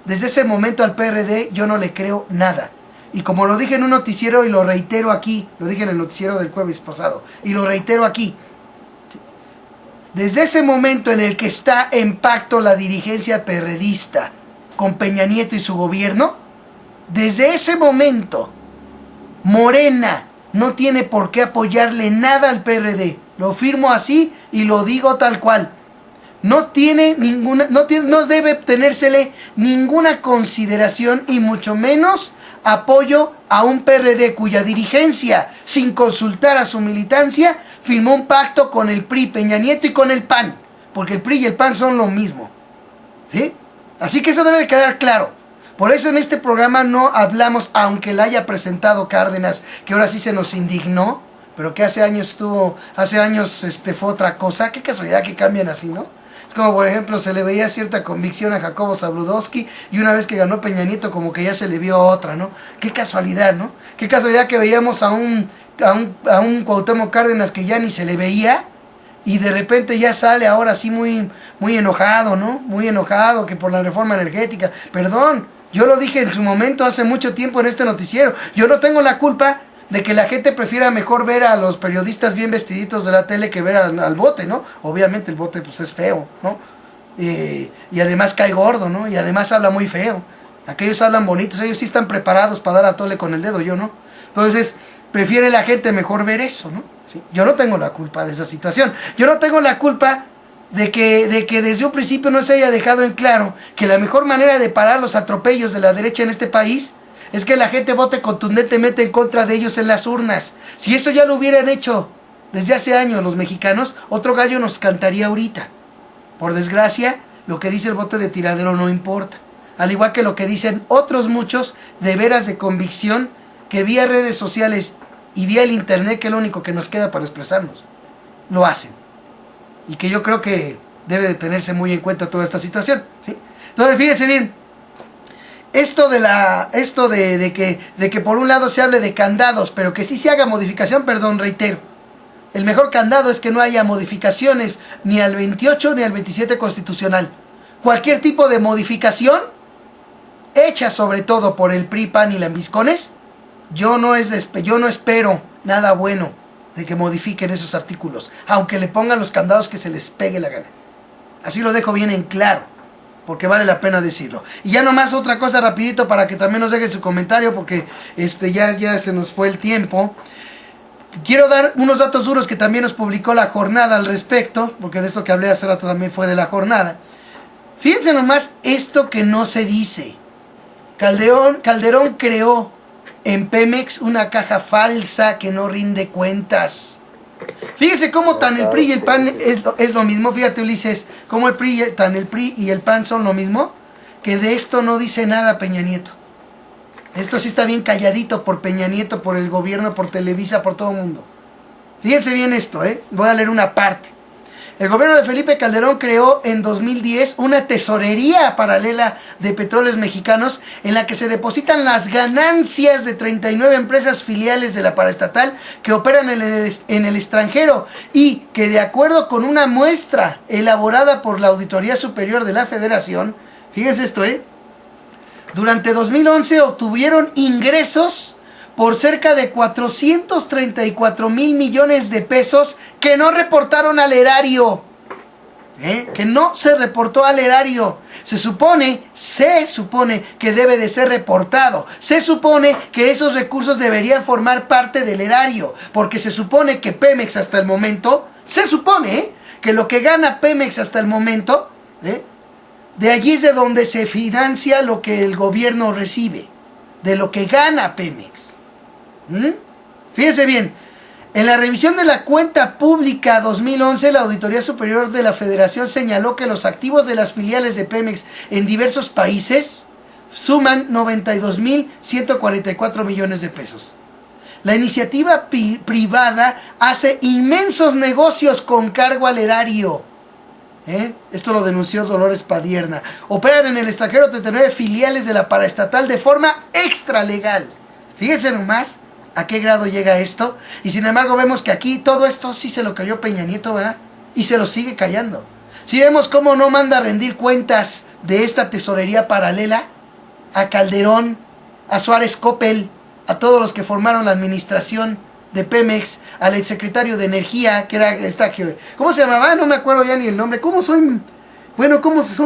desde ese momento al PRD yo no le creo nada. Y como lo dije en un noticiero y lo reitero aquí, lo dije en el noticiero del jueves pasado y lo reitero aquí, desde ese momento en el que está en pacto la dirigencia perredista con Peña Nieto y su gobierno, desde ese momento Morena no tiene por qué apoyarle nada al PRD. Lo firmo así y lo digo tal cual. No debe tenérsele ninguna consideración y mucho menos apoyo a un PRD cuya dirigencia, sin consultar a su militancia, firmó un pacto con el PRI, Peña Nieto y con el PAN, porque el PRI y el PAN son lo mismo, ¿sí? Así que eso debe de quedar claro. Por eso en este programa no hablamos, aunque la haya presentado Cárdenas, que ahora sí se nos indignó, pero que hace años fue otra cosa. Qué casualidad que cambian así, ¿no? Es como, por ejemplo, se le veía cierta convicción a Jacobo Zabludovsky, y una vez que ganó Peña Nieto, como que ya se le vio otra, ¿no? Qué casualidad, ¿no? Qué casualidad que veíamos a un Cuauhtémoc Cárdenas que ya ni se le veía, y de repente ya sale ahora sí muy enojado, ¿no? Muy enojado que por la reforma energética. Perdón, yo lo dije en su momento hace mucho tiempo en este noticiero. Yo no tengo la culpa de que la gente prefiera mejor ver a los periodistas bien vestiditos de la tele que ver al bote, ¿no? Obviamente el bote pues es feo, ¿no? Y además cae gordo, ¿no? Y además habla muy feo. Aquellos hablan bonitos, ellos sí están preparados para dar a tole con el dedo, yo no. Entonces, prefiere la gente mejor ver eso, ¿no? ¿Sí? Yo no tengo la culpa de esa situación. Yo no tengo la culpa de que desde un principio no se haya dejado en claro que la mejor manera de parar los atropellos de la derecha en este país es que la gente vote contundentemente en contra de ellos en las urnas. Si eso ya lo hubieran hecho desde hace años los mexicanos, otro gallo nos cantaría ahorita. Por desgracia, lo que dice el voto de tiradero no importa. Al igual que lo que dicen otros muchos de veras de convicción que vía redes sociales y vía el internet, que es lo único que nos queda para expresarnos, lo hacen. Y que yo creo que debe de tenerse muy en cuenta toda esta situación, ¿sí? Entonces, fíjense bien, esto de que por un lado se hable de candados, pero que sí se haga modificación, perdón, reitero, el mejor candado es que no haya modificaciones ni al 28 ni al 27 constitucional. Cualquier tipo de modificación, hecha sobre todo por el PRI, PAN y lambiscones, yo no espero nada bueno de que modifiquen esos artículos, aunque le pongan los candados que se les pegue la gana. Así lo dejo bien en claro, porque vale la pena decirlo. Y ya nomás otra cosa rapidito para que también nos dejen su comentario, porque ya se nos fue el tiempo. Quiero dar unos datos duros que también nos publicó La Jornada al respecto, porque de esto que hablé hace rato también fue de La Jornada. Fíjense nomás esto que no se dice. Calderón creó en Pemex una caja falsa que no rinde cuentas. Fíjese cómo tan el PRI y el PAN es lo mismo. Fíjate, Ulises, cómo el PRI y el PAN son lo mismo, que de esto no dice nada Peña Nieto. Esto sí está bien calladito por Peña Nieto, por el gobierno, por Televisa, por todo el mundo. Fíjense bien esto, voy a leer una parte. El gobierno de Felipe Calderón creó en 2010 una tesorería paralela de petróleos mexicanos en la que se depositan las ganancias de 39 empresas filiales de la paraestatal que operan en el extranjero y que, de acuerdo con una muestra elaborada por la Auditoría Superior de la Federación, fíjense esto, durante 2011 obtuvieron ingresos por cerca de 434 mil millones de pesos que no reportaron al erario. Que no se reportó al erario. Se supone que debe de ser reportado. Se supone que esos recursos deberían formar parte del erario. Porque se supone que Pemex hasta el momento, que lo que gana Pemex hasta el momento, de allí es de donde se financia lo que el gobierno recibe. De lo que gana Pemex. Fíjense bien, en la revisión de la cuenta pública 2011, la Auditoría Superior de la Federación señaló que los activos de las filiales de Pemex en diversos países suman 92.144 millones de pesos. La iniciativa privada hace inmensos negocios con cargo al erario. Esto lo denunció Dolores Padierna. Operan en el extranjero 39 filiales de la paraestatal de forma extralegal. Fíjense nomás a qué grado llega esto. Y sin embargo vemos que aquí todo esto sí se lo cayó Peña Nieto, ¿verdad? Y se lo sigue callando. Si vemos cómo no manda a rendir cuentas de esta tesorería paralela a Calderón, a Suárez Coppel, a todos los que formaron la administración de Pemex, al exsecretario de Energía, que era ¿cómo se llamaba? No me acuerdo ya ni el nombre. ¿Cómo soy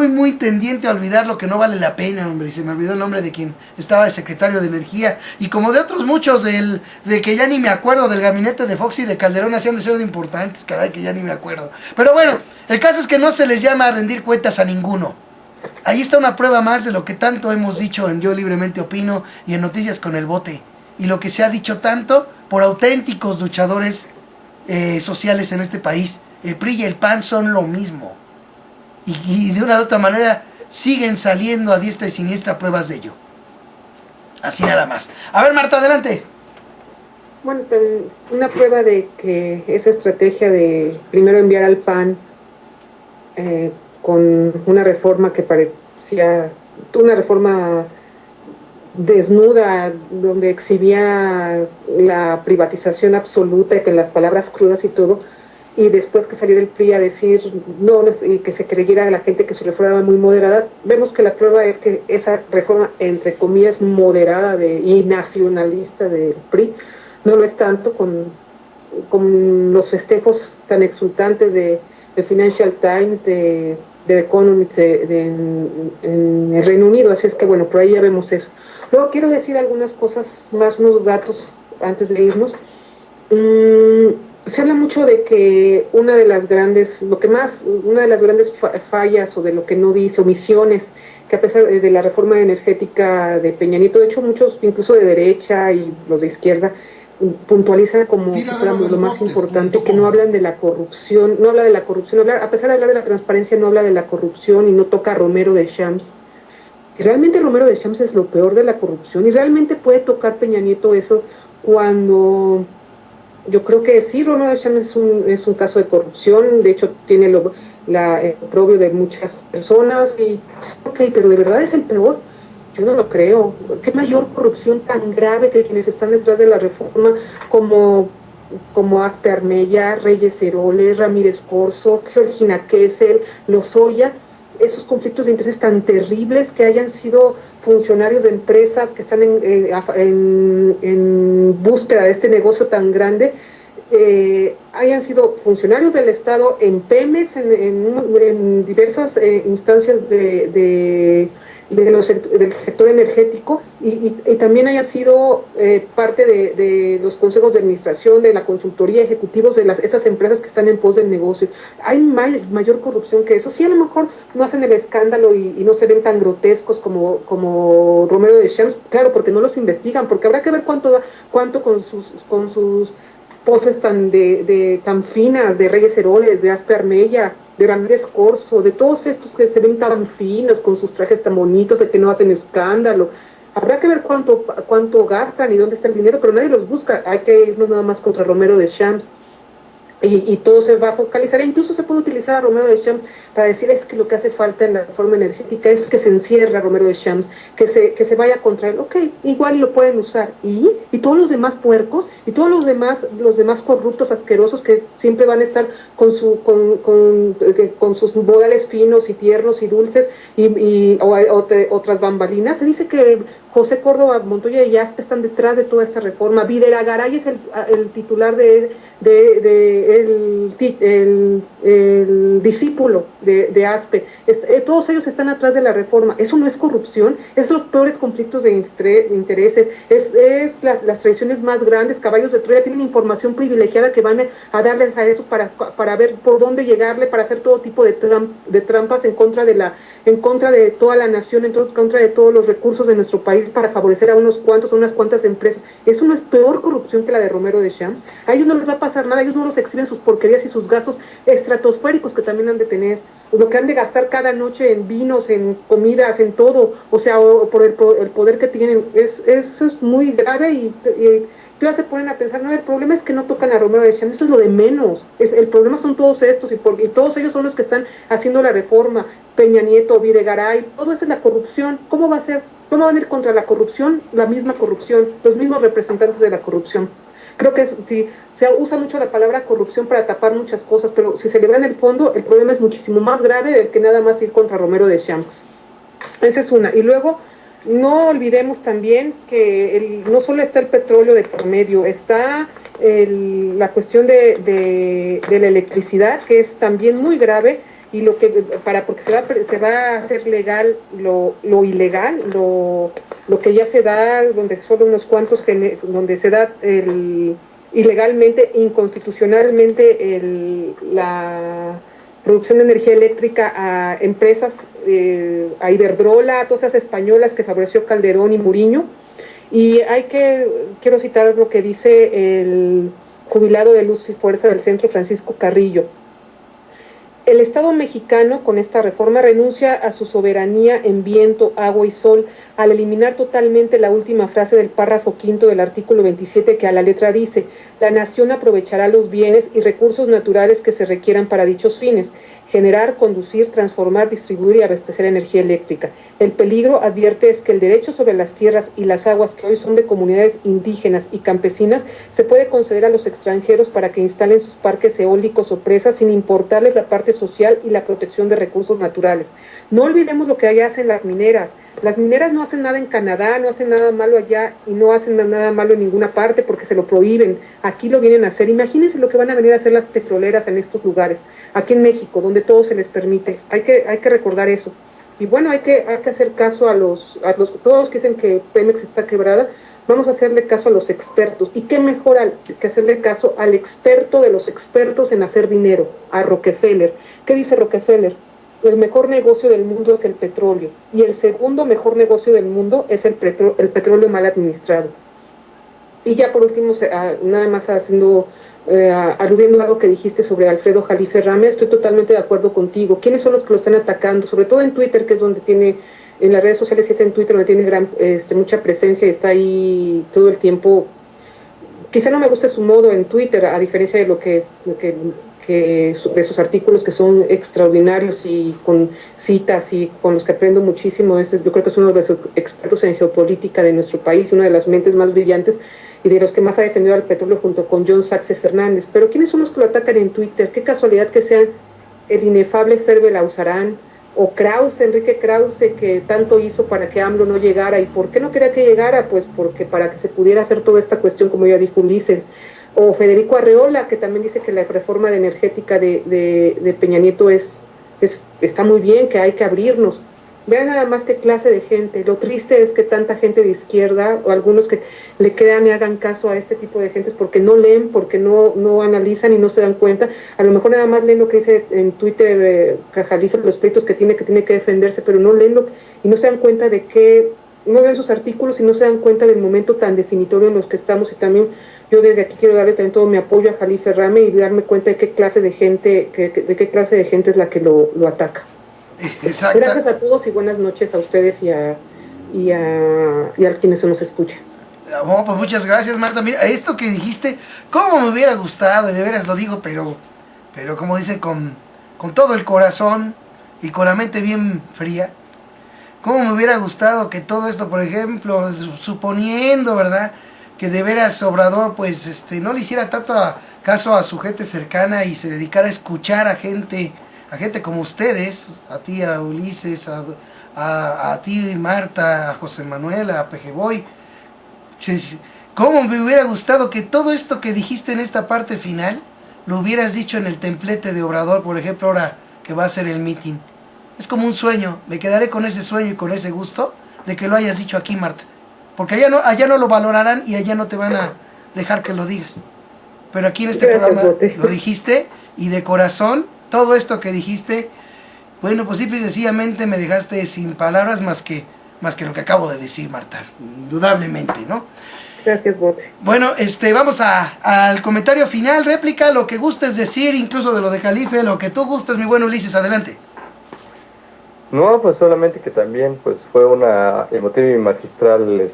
muy tendiente a olvidar lo que no vale la pena, hombre? Y se me olvidó el nombre de quien estaba de secretario de Energía. Y como de otros muchos, de que ya ni me acuerdo, del gabinete de Fox y de Calderón, hacían de ser de importantes, caray, que ya ni me acuerdo. Pero bueno, el caso es que no se les llama a rendir cuentas a ninguno. Ahí está una prueba más de lo que tanto hemos dicho en Yo Libremente Opino y en Noticias con el Bote. Y lo que se ha dicho tanto por auténticos luchadores sociales en este país. El PRI y el PAN son lo mismo. Y de una u otra manera siguen saliendo a diestra y siniestra pruebas de ello. Así nada más. A ver, Marta, adelante. Bueno, una prueba de que esa estrategia de primero enviar al PAN con una reforma que parecía una reforma desnuda, donde exhibía la privatización absoluta, que en las palabras crudas y todo, y después que saliera el PRI a decir no, y que se creyera a la gente que su reforma era muy moderada, vemos que la prueba es que esa reforma, entre comillas, moderada y nacionalista del PRI, no lo es tanto con los festejos tan exultantes de Financial Times, de Economist en el Reino Unido. Así es que bueno, por ahí ya vemos eso. Luego quiero decir algunas cosas más, unos datos antes de irnos. Se habla mucho de que una de las grandes fallas o de lo que no dice, omisiones, que a pesar de la reforma energética de Peña Nieto, de hecho muchos, incluso de derecha y los de izquierda, puntualiza como si fuéramos lo más importante, que no hablan de la corrupción, a pesar de hablar de la transparencia, no habla de la corrupción y no toca a Romero de Champs. Y realmente Romero de Champs es lo peor de la corrupción, y realmente puede tocar Peña Nieto eso cuando yo creo que sí, Romero de Champs es un caso de corrupción, de hecho tiene el oprobio de muchas personas, y ok, pero de verdad es el peor. Yo no lo creo. ¿Qué mayor corrupción tan grave que quienes están detrás de la reforma, como Aspe Armella, Reyes Heroles, Ramírez Corzo, Georgina Kessel, Lozoya? Esos conflictos de intereses tan terribles, que hayan sido funcionarios de empresas que están en búsqueda de este negocio tan grande, hayan sido funcionarios del Estado en Pemex, en diversas instancias del sector energético, y también haya sido parte de los consejos de administración, de la consultoría, ejecutivos de estas empresas que están en pos del negocio. Hay mayor corrupción que eso. Sí, a lo mejor no hacen el escándalo y no se ven tan grotescos como Romero de Champs, claro, porque no los investigan, porque habrá que ver cuánto con sus poses tan finas, de Reyes Heroles, de Aspe Armella, de Ramírez Corzo, de todos estos que se ven tan finos, con sus trajes tan bonitos, de que no hacen escándalo. Habrá que ver cuánto gastan y dónde está el dinero, pero nadie los busca. Hay que irnos nada más contra Romero de Champs. Y todo se va a focalizar, e incluso se puede utilizar a Romero de Champs para decir, es que lo que hace falta en la reforma energética es que se encierre a Romero de Champs, que se vaya contra él. Ok, igual lo pueden usar, y todos los demás puercos y todos los demás corruptos, asquerosos, que siempre van a estar con sus modales finos y tiernos y dulces o otras bambalinas. Se dice que José Córdoba, Montoya y Aspe están detrás de toda esta reforma. Videregaray es el titular el discípulo de Aspe. Todos ellos están atrás de la reforma. Eso no es corrupción, es los peores conflictos de intereses, es las traiciones más grandes. Caballos de Troya tienen información privilegiada que van a darles a esos para ver por dónde llegarle, para hacer todo tipo de trampas en contra de toda la nación, en contra de todos los recursos de nuestro país, para favorecer a unos cuantos, a unas cuantas empresas. Eso no es peor corrupción que la de Romero de Champs. A ellos no les va a pasar nada, ellos no los exhiben sus porquerías y sus gastos estratosféricos que también han de tener, lo que han de gastar cada noche en vinos, en comidas, en todo, o sea, por el poder que tienen. Eso es muy grave, y ya se ponen a pensar, no, el problema es que no tocan a Romero de Champs, eso es lo de menos. El problema son todos estos, y todos ellos son los que están haciendo la reforma. Peña Nieto, Videgaray, todo eso es la corrupción. ¿Cómo va a ser? ¿Cómo van a ir contra la corrupción? La misma corrupción, los mismos representantes de la corrupción. Creo que si se usa mucho la palabra corrupción para tapar muchas cosas, pero si se le da en el fondo, el problema es muchísimo más grave del que nada más ir contra Romero de Champs. Esa es una. Y luego, no olvidemos también que no solo está el petróleo de por medio, está la cuestión de la electricidad, que es también muy grave, y porque se va a hacer legal lo ilegal, lo que ya se da, donde solo unos cuantos, donde se da ilegalmente, inconstitucionalmente, la producción de energía eléctrica a empresas, a Iberdrola, a todas esas españolas que favoreció Calderón y Muriño. Y quiero citar lo que dice el jubilado de Luz y Fuerza del Centro, Francisco Carrillo. El Estado mexicano, con esta reforma, renuncia a su soberanía en viento, agua y sol, al eliminar totalmente la última frase del párrafo quinto del artículo 27, que a la letra dice: la nación aprovechará los bienes y recursos naturales que se requieran para dichos fines, generar, conducir, transformar, distribuir y abastecer energía eléctrica. El peligro, advierte, es que el derecho sobre las tierras y las aguas que hoy son de comunidades indígenas y campesinas se puede conceder a los extranjeros para que instalen sus parques eólicos o presas sin importarles la parte social y la protección de recursos naturales. No olvidemos lo que allá hacen las mineras. Las mineras no hacen nada en Canadá, no hacen nada malo allá y no hacen nada malo en ninguna parte porque se lo prohíben. Aquí lo vienen a hacer. Imagínense lo que van a venir a hacer las petroleras en estos lugares, aquí en México, donde todo se les permite. Hay que recordar eso. Y bueno, hay que hacer caso a los todos que dicen que Pemex está quebrada. Vamos a hacerle caso a los expertos. ¿Y qué mejor que hacerle caso al experto de los expertos en hacer dinero, a Rockefeller? ¿Qué dice Rockefeller? El mejor negocio del mundo es el petróleo y el segundo mejor negocio del mundo es el petróleo mal administrado. Y ya por último, nada más aludiendo a algo que dijiste sobre Alfredo Jalife Rame, estoy totalmente de acuerdo contigo. ¿Quiénes son los que lo están atacando? Sobre todo en Twitter, que es donde tiene, en las redes sociales, y es en Twitter donde tiene mucha presencia y está ahí todo el tiempo. Quizá no me guste su modo en Twitter, a diferencia de lo que de sus artículos que son extraordinarios y con citas y con los que aprendo muchísimo. Yo creo que es uno de los expertos en geopolítica de nuestro país, una de las mentes más brillantes y de los que más ha defendido al petróleo junto con John Saxe Fernández. Pero ¿quiénes son los que lo atacan en Twitter? Qué casualidad que sean el inefable Ferbe Lausarán o Krause, Enrique Krause, que tanto hizo para que AMLO no llegara. ¿Y por qué no quería que llegara? Pues porque para que se pudiera hacer toda esta cuestión, como ya dijo Ulises. O Federico Arreola, que también dice que la reforma energética de Peña Nieto está muy bien, que hay que abrirnos. Vean nada más qué clase de gente. Lo triste es que tanta gente de izquierda, o algunos que le crean y hagan caso a este tipo de gentes porque no leen, porque no analizan y no se dan cuenta. A lo mejor nada más leen lo que dice en Twitter Jalife, los pleitos que tiene que defenderse, pero no leen y no se dan cuenta de que, no leen sus artículos y no se dan cuenta del momento tan definitorio en los que estamos. Y también yo desde aquí quiero darle también todo mi apoyo a Jalife Rame y darme cuenta de qué clase de gente, de qué clase de gente es la que lo ataca. Exacto. Gracias a todos y buenas noches a ustedes y a quienes se nos escuchan. Bueno, pues muchas gracias, Marta. Mira, esto que dijiste, cómo me hubiera gustado, y de veras lo digo, pero como dice, con todo el corazón y con la mente bien fría, cómo me hubiera gustado que todo esto, por ejemplo, suponiendo, ¿verdad?, que de veras Obrador, pues, no le hiciera tanto caso a su gente cercana y se dedicara a escuchar a gente como ustedes, a ti, a Ulises, a ti, Marta, a José Manuel, a Pejeboy. ¿Cómo me hubiera gustado que todo esto que dijiste en esta parte final lo hubieras dicho en el templete de Obrador, por ejemplo, ahora que va a ser el meeting? Es como un sueño, me quedaré con ese sueño y con ese gusto de que lo hayas dicho aquí, Marta. Porque allá no lo valorarán y allá no te van a dejar que lo digas. Pero aquí en este programa lo dijiste y de corazón, todo esto que dijiste, bueno, pues simple y sencillamente me dejaste sin palabras más que lo que acabo de decir, Marta, indudablemente, ¿no? Gracias, Bote. Bueno, vamos al comentario final, réplica, lo que gustes decir, incluso de lo de Jalife, lo que tú gustes, mi buen Ulises, adelante. No, pues solamente que también pues fue una emotiva y magistral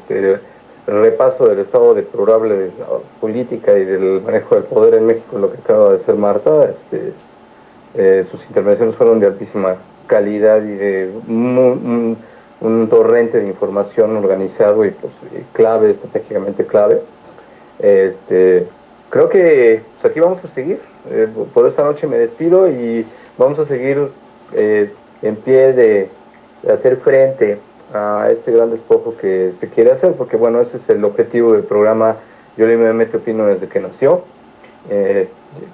repaso del estado deplorable de la política y del manejo del poder en México, lo que acaba de hacer Marta. Sus intervenciones fueron de altísima calidad y de un torrente de información organizado y pues clave, estratégicamente clave. Creo que pues, aquí vamos a seguir. Por esta noche me despido y vamos a seguir en pie de hacer frente a este gran despojo que se quiere hacer, porque bueno, ese es el objetivo del programa Yo Libremente Opino desde que nació.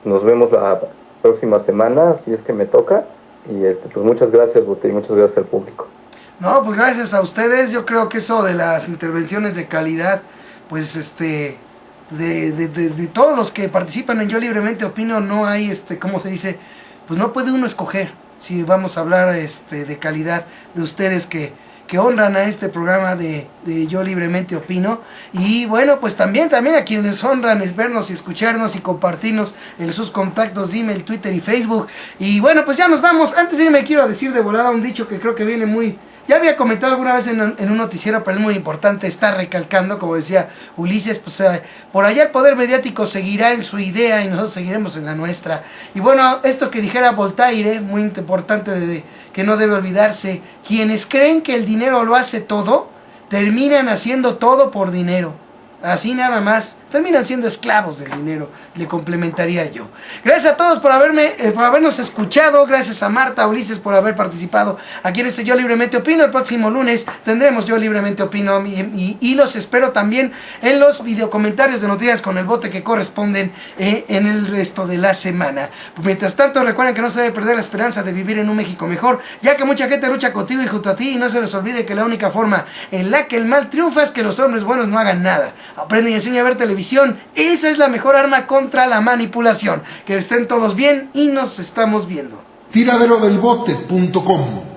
Nos vemos la próxima semana, si es que me toca, y pues muchas gracias, Bote, y muchas gracias al público. No, pues gracias a ustedes. Yo creo que eso de las intervenciones de calidad, pues de todos los que participan en Yo Libremente Opino, no hay, ¿cómo se dice? Pues no puede uno escoger. Si vamos a hablar de calidad de ustedes que honran a este programa de Yo Libremente Opino. Y bueno, pues también a quienes honran es vernos y escucharnos y compartirnos en sus contactos de email, Twitter y Facebook. Y bueno, pues ya nos vamos. Antes de irme quiero decir de volada un dicho que creo que viene muy Ya había comentado alguna vez en un noticiero, pero es muy importante estar recalcando, como decía Ulises, pues por allá el poder mediático seguirá en su idea y nosotros seguiremos en la nuestra. Y bueno, esto que dijera Voltaire, muy importante, que no debe olvidarse, quienes creen que el dinero lo hace todo, terminan haciendo todo por dinero. Así nada más, terminan siendo esclavos del dinero, le complementaría yo. Gracias a todos por habernos escuchado, gracias a Marta, Ulises por haber participado aquí en este Yo Libremente Opino. El próximo lunes tendremos Yo Libremente Opino y los espero también en los videocomentarios de Noticias con el Bote que corresponden en el resto de la semana. Mientras tanto, recuerden que no se debe perder la esperanza de vivir en un México mejor, ya que mucha gente lucha contigo y junto a ti, y no se les olvide que la única forma en la que el mal triunfa es que los hombres buenos no hagan nada. Aprende y enseña a ver televisión. Esa es la mejor arma contra la manipulación. Que estén todos bien y nos estamos viendo. Tiraderodelbote.com